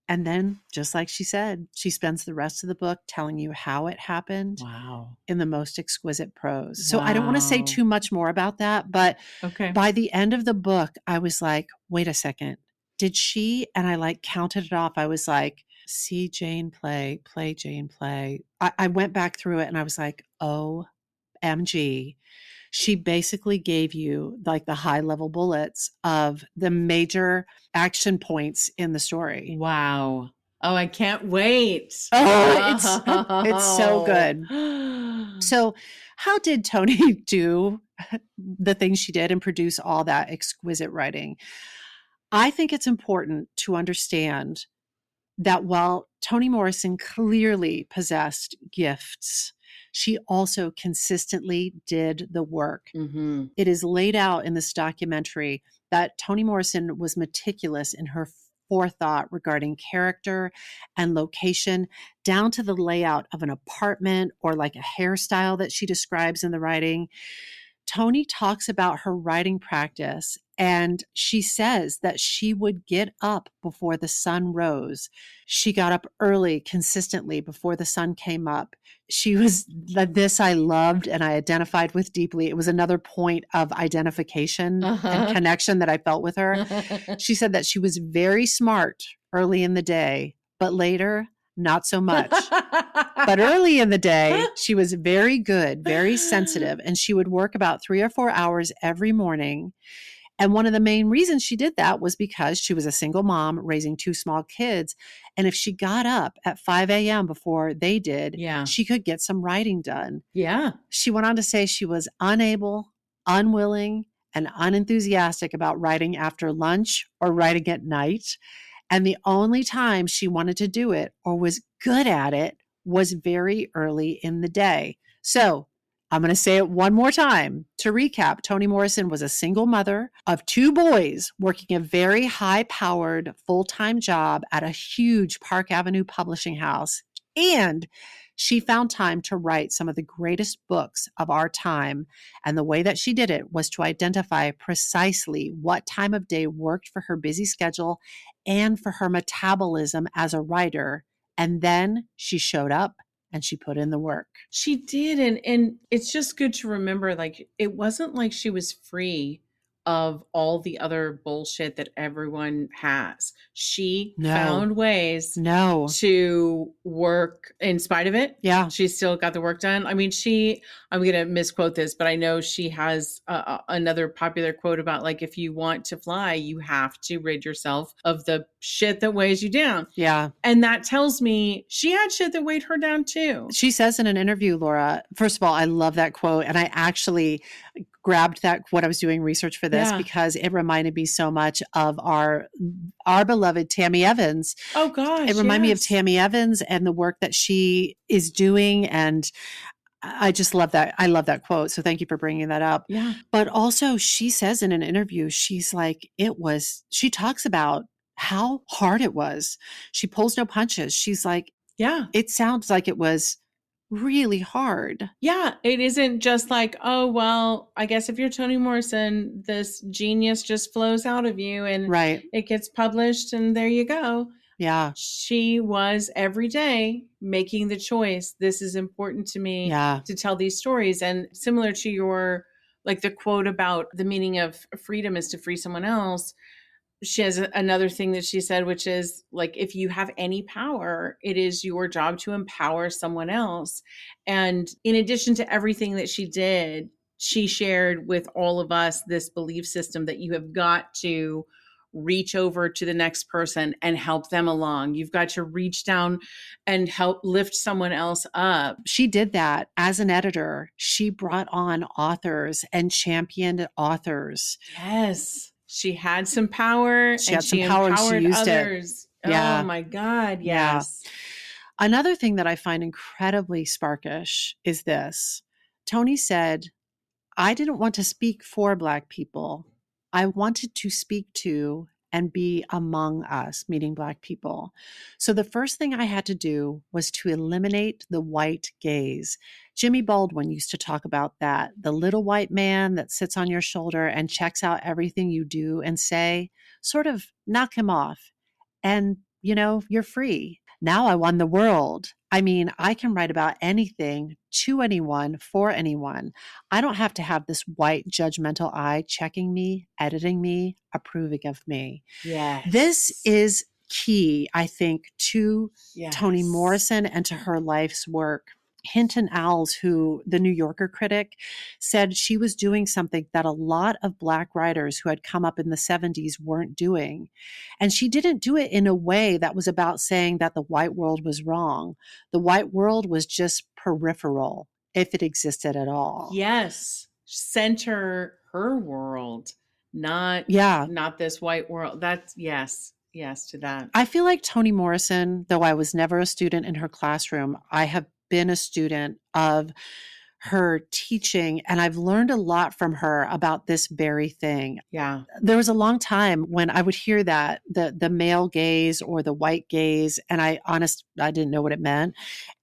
And then, just like she said, she spends the rest of the book telling you how it happened. Wow. In the most exquisite prose. So I don't want to say too much more about that, but by the end of the book, I was like, wait a second. Did she? And I like counted it off. I was like, see Jane play, play Jane play. I went back through it and I was like, OMG. She basically gave you like the high level bullets of the major action points in the story. Wow. Oh, I can't wait. Oh, it's so good. So how did Toni do the things she did and produce all that exquisite writing? I think it's important to understand that while Toni Morrison clearly possessed gifts, she also consistently did the work. Mm-hmm. It is laid out in this documentary that Toni Morrison was meticulous in her forethought regarding character and location, down to the layout of an apartment or like a hairstyle that she describes in the writing. Toni talks about her writing practice, and she says that she would get up before the sun rose. She got up early, consistently, before the sun came up. She was, this I loved and I identified with deeply. It was another point of identification and connection that I felt with her. She said that she was very smart early in the day, but later, not so much. But early in the day, she was very good, very sensitive, and she would work about 3 or 4 hours every morning. And one of the main reasons she did that was because she was a single mom raising 2 small kids. And if she got up at 5 a.m. before they did, she could get some writing done. Yeah. She went on to say she was unable, unwilling, and unenthusiastic about writing after lunch or writing at night. And the only time she wanted to do it or was good at it was very early in the day. So I'm going to say it one more time. To recap, Toni Morrison was a single mother of 2 boys working a very high-powered full-time job at a huge Park Avenue publishing house. And She found time to write some of the greatest books of our time, and the way that she did it was to identify precisely what time of day worked for her busy schedule and for her metabolism as a writer. And then she showed up and she put in the work. She did. And it's just good to remember, like, it wasn't like she was free of all the other bullshit that everyone has. She found ways to work in spite of it. Yeah. She still got the work done. I mean, I'm going to misquote this, but I know she has another popular quote about, like, if you want to fly, you have to rid yourself of the shit that weighs you down. Yeah. And that tells me she had shit that weighed her down too. She says in an interview, Laura, first of all, I love that quote. And I actually grabbed that when I was doing research for this because it reminded me so much of our beloved Tammy Evans. Oh gosh. It reminded me of Tammy Evans and the work that she is doing. And I just love that. I love that quote. So thank you for bringing that up. Yeah. But also she says in an interview, she's like, she talks about how hard it was. She pulls no punches. She's like, yeah, it sounds like it was really hard. Yeah, it isn't just like, oh, well, I guess if you're Toni Morrison, this genius just flows out of you and it gets published and there you go. Yeah. She was every day making the choice. This is important to me to tell these stories. And similar to your, like the quote about the meaning of freedom is to free someone else. She has another thing that she said, which is like, if you have any power, it is your job to empower someone else. And in addition to everything that she did, she shared with all of us this belief system that you have got to reach over to the next person and help them along. You've got to reach down and help lift someone else up. She did that as an editor. She brought on authors and championed authors. Yes. She had some power she empowered others. It. Yeah. Oh my God. Yes. Yeah. Another thing that I find incredibly sparkish is this. Toni said, I didn't want to speak for Black people. I wanted to speak to and be among us, meaning Black people. So the first thing I had to do was to eliminate the white gaze. Jimmy Baldwin used to talk about that, the little white man that sits on your shoulder and checks out everything you do and say, sort of knock him off. And, you're free. Now I won the world. I mean, I can write about anything to anyone, for anyone. I don't have to have this white judgmental eye checking me, editing me, approving of me. Yes. This is key, I think, to Toni Morrison and to her life's work. Hinton Owls, who the New Yorker critic, said she was doing something that a lot of Black writers who had come up in the 70s weren't doing. And she didn't do it in a way that was about saying that the white world was wrong. The white world was just peripheral, if it existed at all. Yes. Center her world, not this white world. That's yes to that. I feel like Toni Morrison, though I was never a student in her classroom, I have been a student of her teaching, and I've learned a lot from her about this very thing. Yeah. There was a long time when I would hear that, the male gaze or the white gaze, and I didn't know what it meant.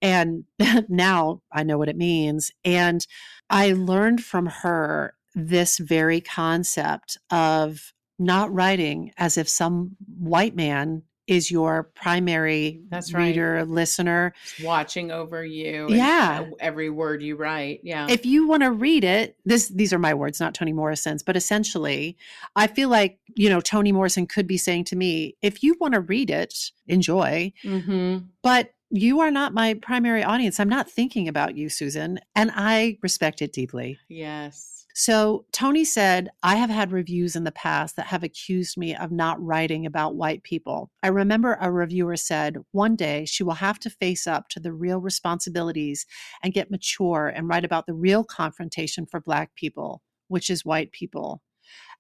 And now I know what it means. And I learned from her this very concept of not writing as if some white man is your primary reader, listener. Watching over you. Yeah. And every word you write. Yeah. If you want to read it, these are my words, not Toni Morrison's, but essentially, I feel like, Toni Morrison could be saying to me, if you want to read it, enjoy. Mm-hmm. But you are not my primary audience. I'm not thinking about you, Susan. And I respect it deeply. Yes. So Toni said, I have had reviews in the past that have accused me of not writing about white people. I remember a reviewer said, one day she will have to face up to the real responsibilities and get mature and write about the real confrontation for Black people, which is white people.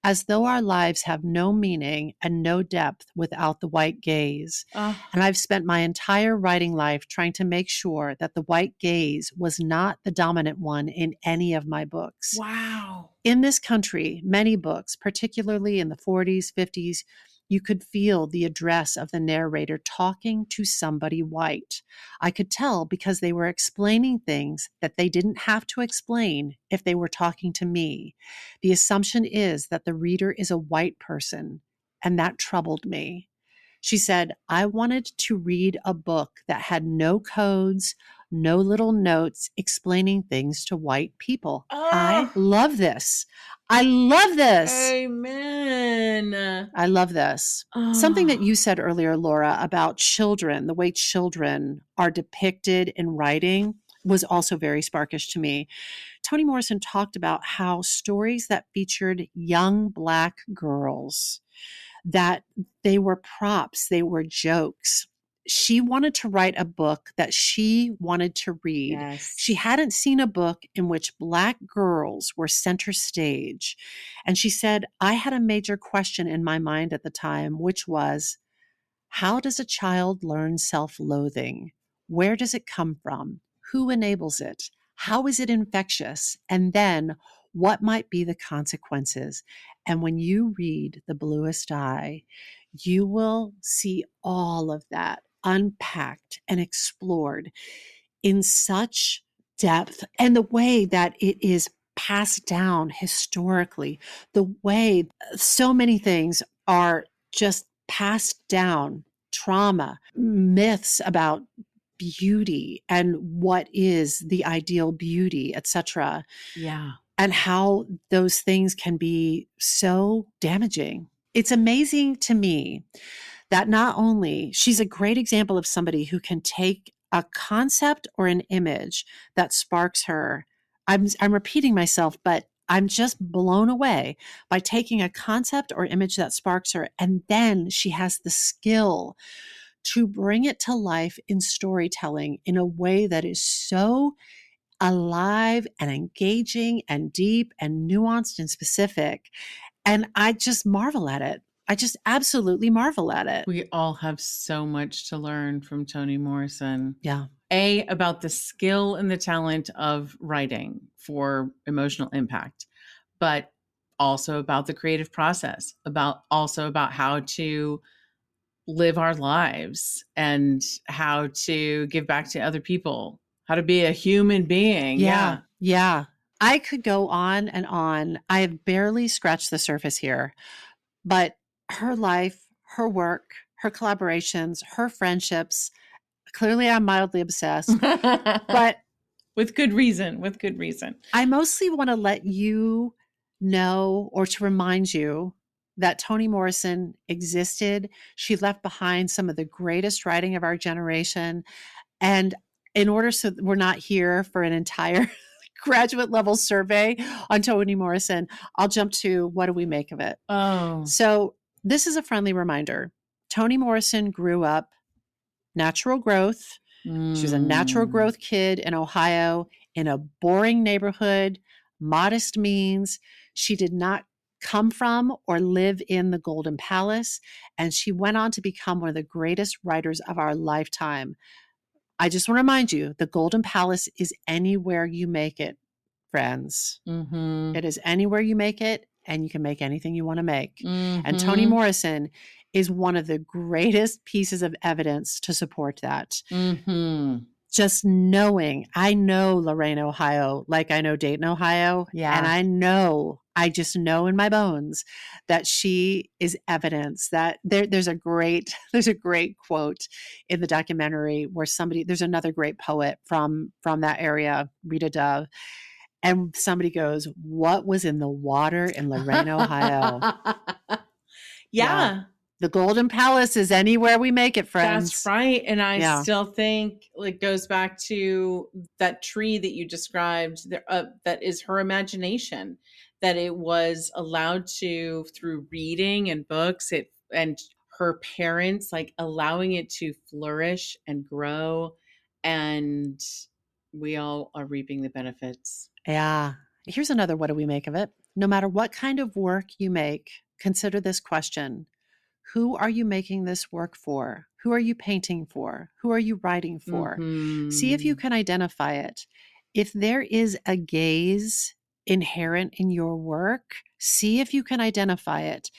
As though our lives have no meaning and no depth without the white gaze. And I've spent my entire writing life trying to make sure that the white gaze was not the dominant one in any of my books. Wow. In this country, many books, particularly in the 40s, 50s, You could feel the address of the narrator talking to somebody white. I could tell because they were explaining things that they didn't have to explain if they were talking to me. The assumption is that the reader is a white person, and that troubled me. She said, I wanted to read a book that had no codes, no little notes explaining things to white people. I love this. I love this. Amen. I love this. Something that you said earlier, Laura, about children, the way children are depicted in writing was also very sparkish to me. Toni Morrison talked about how stories that featured young Black girls, that they were props, they were jokes. She wanted to write a book that she wanted to read. Yes. She hadn't seen a book in which Black girls were center stage. And she said, I had a major question in my mind at the time, which was, how does a child learn self-loathing? Where does it come from? Who enables it? How is it infectious? And then what might be the consequences? And when you read The Bluest Eye, you will see all of that unpacked and explored in such depth, and the way that it is passed down historically, the way so many things are just passed down, trauma, myths about beauty and what is the ideal beauty, etc. Yeah. And how those things can be so damaging. It's amazing to me that not only she's a great example of somebody who can take a concept or an image that sparks her. I'm repeating myself, but I'm just blown away by taking a concept or image that sparks her. And then she has the skill to bring it to life in storytelling in a way that is so alive and engaging and deep and nuanced and specific. And I just marvel at it. I just absolutely marvel at it. We all have so much to learn from Toni Morrison. Yeah. About the skill and the talent of writing for emotional impact, but also about the creative process, about how to live our lives and how to give back to other people, how to be a human being. Yeah. I could go on and on. I have barely scratched the surface here, but her life, her work, her collaborations, her friendships, clearly I'm mildly obsessed, but with good reason. I mostly want to let you know, or to remind you, that Toni Morrison existed. She left behind some of the greatest writing of our generation. And in order so we're not here for an entire graduate level survey on Toni Morrison, I'll jump to what do we make of it? So this is a friendly reminder. Toni Morrison grew up natural growth. She was a natural growth kid in Ohio in a boring neighborhood, modest means. She did not come from or live in the Golden Palace, and she went on to become one of the greatest writers of our lifetime. I just want to remind you, the Golden Palace is anywhere you make it, friends. Mm-hmm. It is anywhere you make it, and you can make anything you want to make. Mm-hmm. And Toni Morrison is one of the greatest pieces of evidence to support that. Mm-hmm. Just knowing, I know Lorain, Ohio, like I know Dayton, Ohio. Yeah. And I just know in my bones that she is evidence that there's a great quote in the documentary where there's another great poet from that area, Rita Dove. And somebody goes, what was in the water in Lorain, Ohio? Yeah. The Golden Palace is anywhere we make it, friends. That's right. And I still think it goes back to that tree that you described, that is her imagination, that it was allowed to, through reading and books, and her parents, like allowing it to flourish and grow. And we all are reaping the benefits. Yeah. Here's another, what do we make of it? No matter what kind of work you make, consider this question. Who are you making this work for? Who are you painting for? Who are you writing for? Mm-hmm. See if you can identify it. If there is a gaze inherent in your work, see if you can identify it.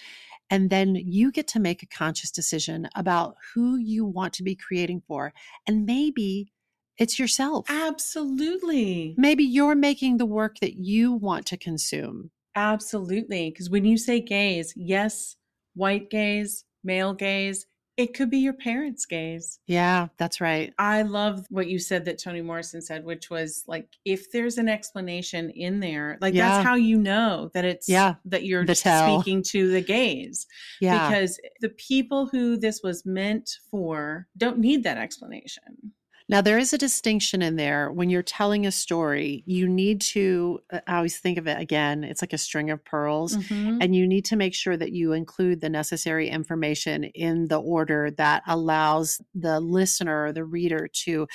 And then you get to make a conscious decision about who you want to be creating for. And maybe it's yourself. Absolutely. Maybe you're making the work that you want to consume. Absolutely. Because when you say gaze, yes, white gaze, male gaze, it could be your parents' gaze. Yeah, that's right. I love what you said that Toni Morrison said, which was like, if there's an explanation in there, like Yeah. that's how you know that it's Yeah, that you're the tell. speaking to the gaze. Yeah. Because the people who this was meant for don't need that explanation. Now, there is a distinction in there. When you're telling a story, you need to, I always think of it again, it's like a string of pearls, and you need to make sure that you include the necessary information in the order that allows the listener, the reader to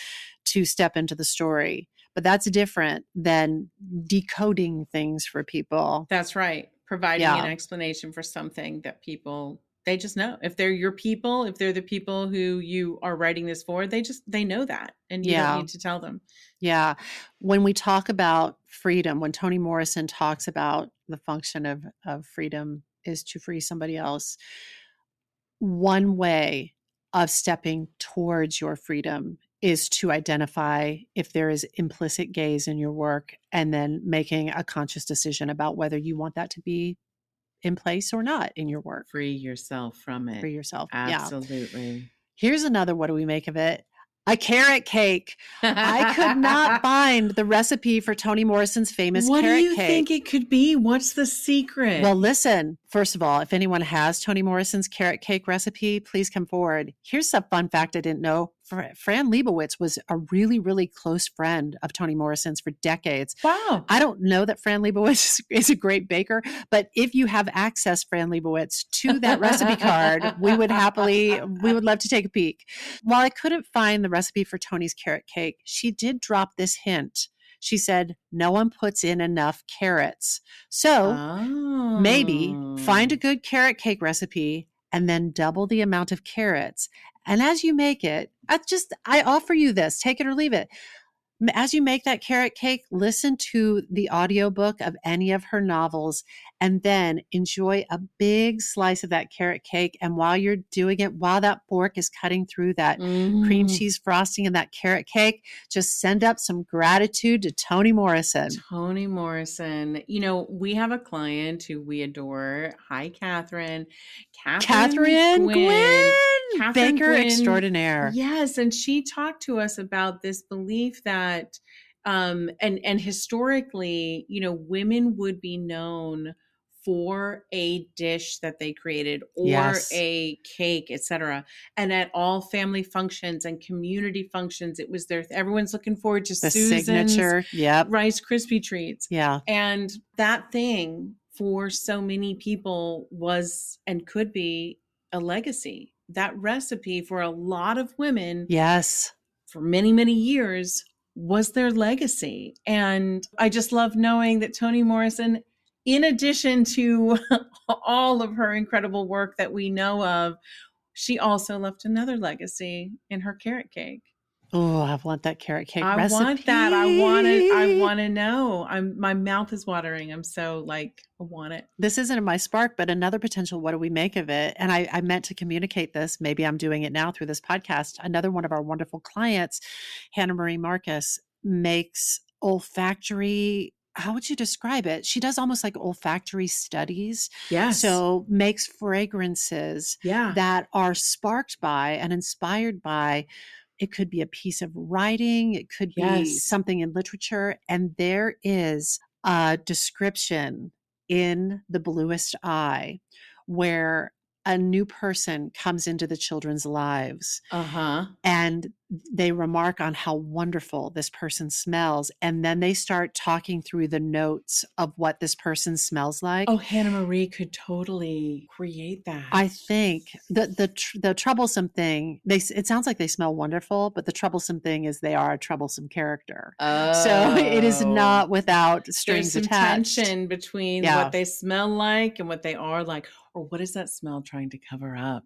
step into the story. But that's different than decoding things for people. That's right. Providing an explanation for something that people, they just know. If they're your people, if they're the people who you are writing this for, they know that, and you don't need to tell them. Yeah. When we talk about freedom, when Toni Morrison talks about the function of freedom is to free somebody else, one way of stepping towards your freedom is to identify if there is implicit gaze in your work and then making a conscious decision about whether you want that to be in place or not in your work. Free yourself from it. Free yourself. Absolutely. Yeah. Here's another, what do we make of it? A carrot cake. I could not find the recipe for Toni Morrison's famous what carrot cake. What do you think it could be? What's the secret? Well, listen, first of all, if anyone has Toni Morrison's carrot cake recipe, please come forward. Here's a fun fact I didn't know. Fran Lebowitz was a really, really close friend of Toni Morrison's for decades. Wow. I don't know that Fran Lebowitz is a great baker, but if you have access, Fran Lebowitz, to that recipe card, we would love to take a peek. While I couldn't find the recipe for Toni's carrot cake, she did drop this hint. She said, no one puts in enough carrots. So maybe find a good carrot cake recipe and then double the amount of carrots. And as you make it, I offer you this, take it or leave it. As you make that carrot cake, listen to the audiobook of any of her novels and then enjoy a big slice of that carrot cake. And while you're doing it, while that fork is cutting through that cream cheese frosting and that carrot cake, just send up some gratitude to Toni Morrison. Toni Morrison. You know, we have a client who we adore. Hi, Catherine. Catherine Gwynn. Baker Gwynn, extraordinaire. Yes, and she talked to us about this belief that and historically, you know, women would be known for a dish that they created or a cake, etc. And at all family functions and community functions, it was everyone's looking forward to the Susan's signature Rice Krispie treats. Yeah. And that thing for so many people was and could be a legacy. That recipe for a lot of women, for many, many years, was their legacy. And I just love knowing that Toni Morrison, in addition to all of her incredible work that we know of, she also left another legacy in her carrot cake. Oh, I want that carrot cake recipe. I want that. I want to know. My mouth is watering. I'm so I want it. This isn't in my spark, but another potential, what do we make of it? And I meant to communicate this. Maybe I'm doing it now through this podcast. Another one of our wonderful clients, Hannah Marie Marcus, makes olfactory, how would you describe it? She does almost like olfactory studies. Yes. So makes fragrances that are sparked by and inspired by. It could be a piece of writing. It could be something in literature. And there is a description in The Bluest Eye where a new person comes into the children's lives. And they remark on how wonderful this person smells. And then they start talking through the notes of what this person smells like. Oh, Hannah Marie could totally create that. I think the troublesome thing, it sounds like they smell wonderful, but the troublesome thing is they are a troublesome character. So it is not without strings attached. There's some tension between what they smell like and what they are like. Or what is that smell trying to cover up?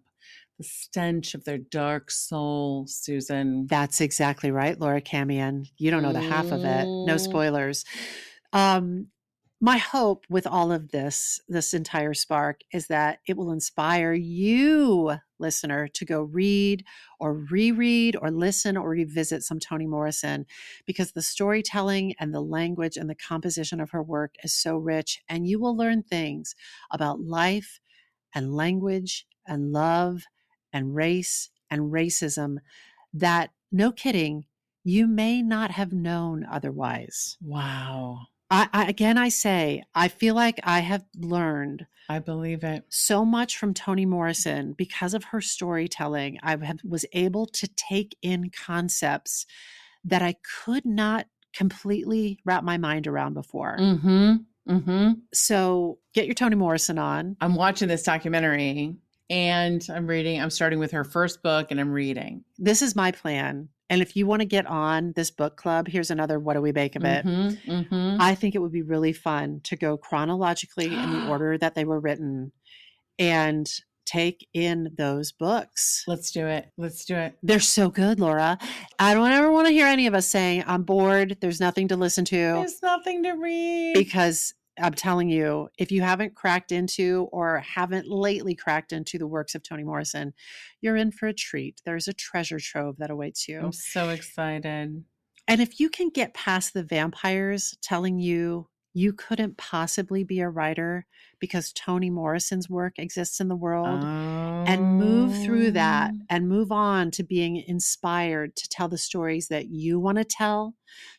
The stench of their dark soul, Susan. That's exactly right, Laura Camion. You don't know the half of it. No spoilers. My hope with all of this entire spark, is that it will inspire you, listener, to go read or reread or listen or revisit some Toni Morrison, because the storytelling and the language and the composition of her work is so rich, and you will learn things about life and language and love and race and racism that, no kidding, you may not have known otherwise. Wow. I say, I feel like I have learned I believe it. so much from Toni Morrison because of her storytelling. Was able to take in concepts that I could not completely wrap my mind around before. So get your Toni Morrison on. I'm watching this documentary and I'm starting with her first book and I'm reading. This is my plan. And if you want to get on this book club, here's another What Do We Make of It? I think it would be really fun to go chronologically in the order that they were written and take in those books. Let's do it. Let's do it. They're so good, Laura. I don't ever want to hear any of us saying, I'm bored, there's nothing to listen to. There's nothing to read. Because I'm telling you, if you haven't cracked into or haven't lately cracked into the works of Toni Morrison, you're in for a treat. There's a treasure trove that awaits you. I'm so excited. And if you can get past the vampires telling you you couldn't possibly be a writer because Toni Morrison's work exists in the world, and move through that and move on to being inspired to tell the stories that you want to tell,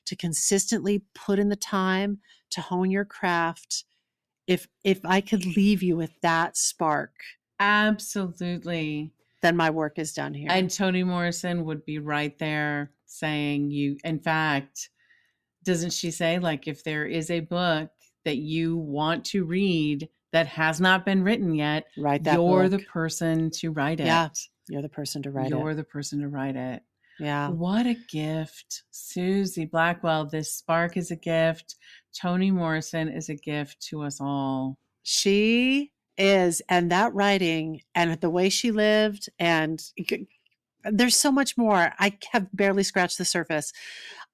to consistently put in the time to hone your craft. If I could leave you with that spark, absolutely, then my work is done here. And Toni Morrison would be right there saying, you, in fact, doesn't she say, like, if there is a book that you want to read that has not been written yet, write that you're book. The person to write it. Yeah, you're the person to write it. You're the person to write it. Yeah. What a gift. Susie Blackwell, this spark is a gift. Toni Morrison is a gift to us all. She is, and that writing and the way she lived, and there's so much more. I have barely scratched the surface.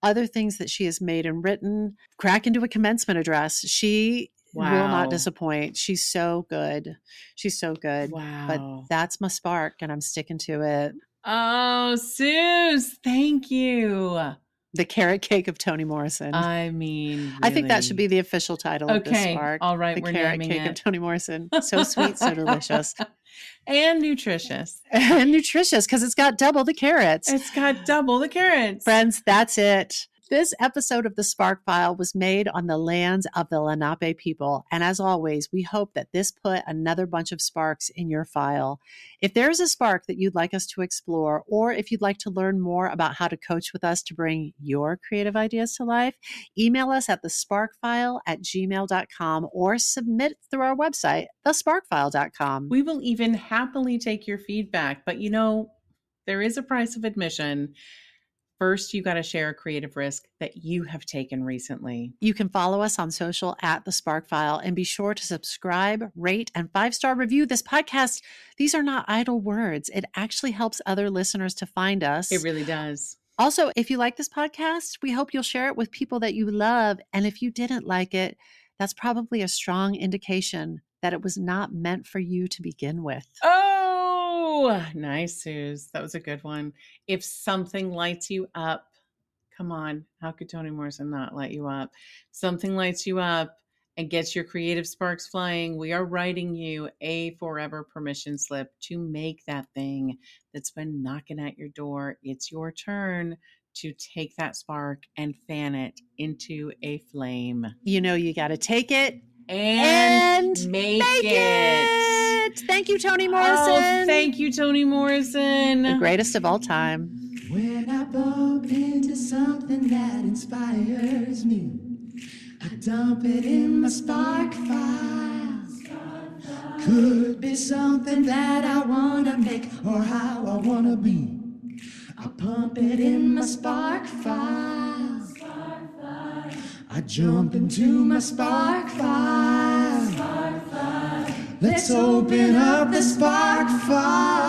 Other things that she has made and written, crack into a commencement address. She will not disappoint. She's so good. She's so good. Wow. But that's my spark, and I'm sticking to it. Oh, Suze, thank you. The carrot cake of Toni Morrison. I mean, really. I think that should be the official title of this spark. All right, the carrot cake of Toni Morrison. So sweet, so delicious. And nutritious. And nutritious, because it's got double the carrots. It's got double the carrots. Friends, that's it. This episode of The Spark File was made on the lands of the Lenape people. And as always, we hope that this put another bunch of sparks in your file. If there's a spark that you'd like us to explore, or if you'd like to learn more about how to coach with us to bring your creative ideas to life, email us at thesparkfile@gmail.com or submit through our website, thesparkfile.com. We will even happily take your feedback, but there is a price of admission. First, you got to share a creative risk that you have taken recently. You can follow us on social at The Spark File, and be sure to subscribe, rate, and 5-star review this podcast. These are not idle words. It actually helps other listeners to find us. It really does. Also, if you like this podcast, we hope you'll share it with people that you love. And if you didn't like it, that's probably a strong indication that it was not meant for you to begin with. Oh, nice, Suze. That was a good one. If something lights you up, come on. How could Toni Morrison not light you up? Something lights you up and gets your creative sparks flying. We are writing you a forever permission slip to make that thing that's been knocking at your door. It's your turn to take that spark and fan it into a flame. You got to take it and make it. Thank you, Toni Morrison. Oh, thank you, Toni Morrison. The greatest of all time. When I bump into something that inspires me, I dump it in my spark file. Could be something that I want to make or how I want to be. I pump it in my spark file. I jump into my spark file. Let's open up the spark file.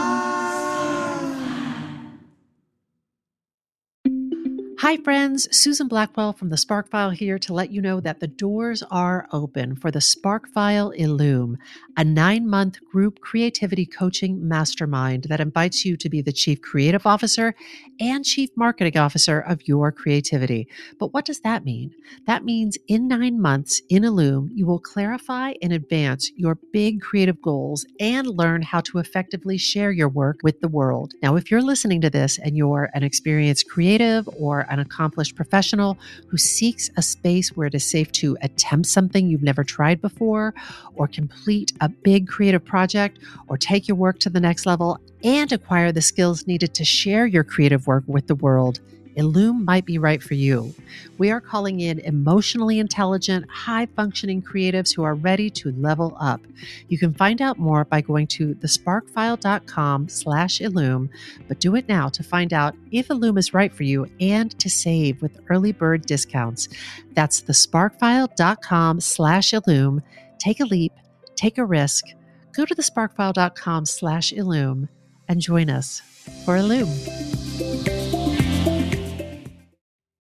Hi, friends. Susan Blackwell from the Spark File here to let you know that the doors are open for the Spark File Illume, a 9-month group creativity coaching mastermind that invites you to be the chief creative officer and chief marketing officer of your creativity. But what does that mean? That means in 9 months in Illume, you will clarify and advance your big creative goals and learn how to effectively share your work with the world. Now, if you're listening to this and you're an experienced creative or an accomplished professional who seeks a space where it is safe to attempt something you've never tried before, or complete a big creative project, or take your work to the next level and acquire the skills needed to share your creative work with the world, Illume might be right for you. We are calling in emotionally intelligent, high-functioning creatives who are ready to level up. You can find out more by going to thesparkfile.com/Illume, but do it now to find out if Illume is right for you and to save with early bird discounts. That's thesparkfile.com/Illume. Take a leap, take a risk. Go to thesparkfile.com/Illume and join us for Illume.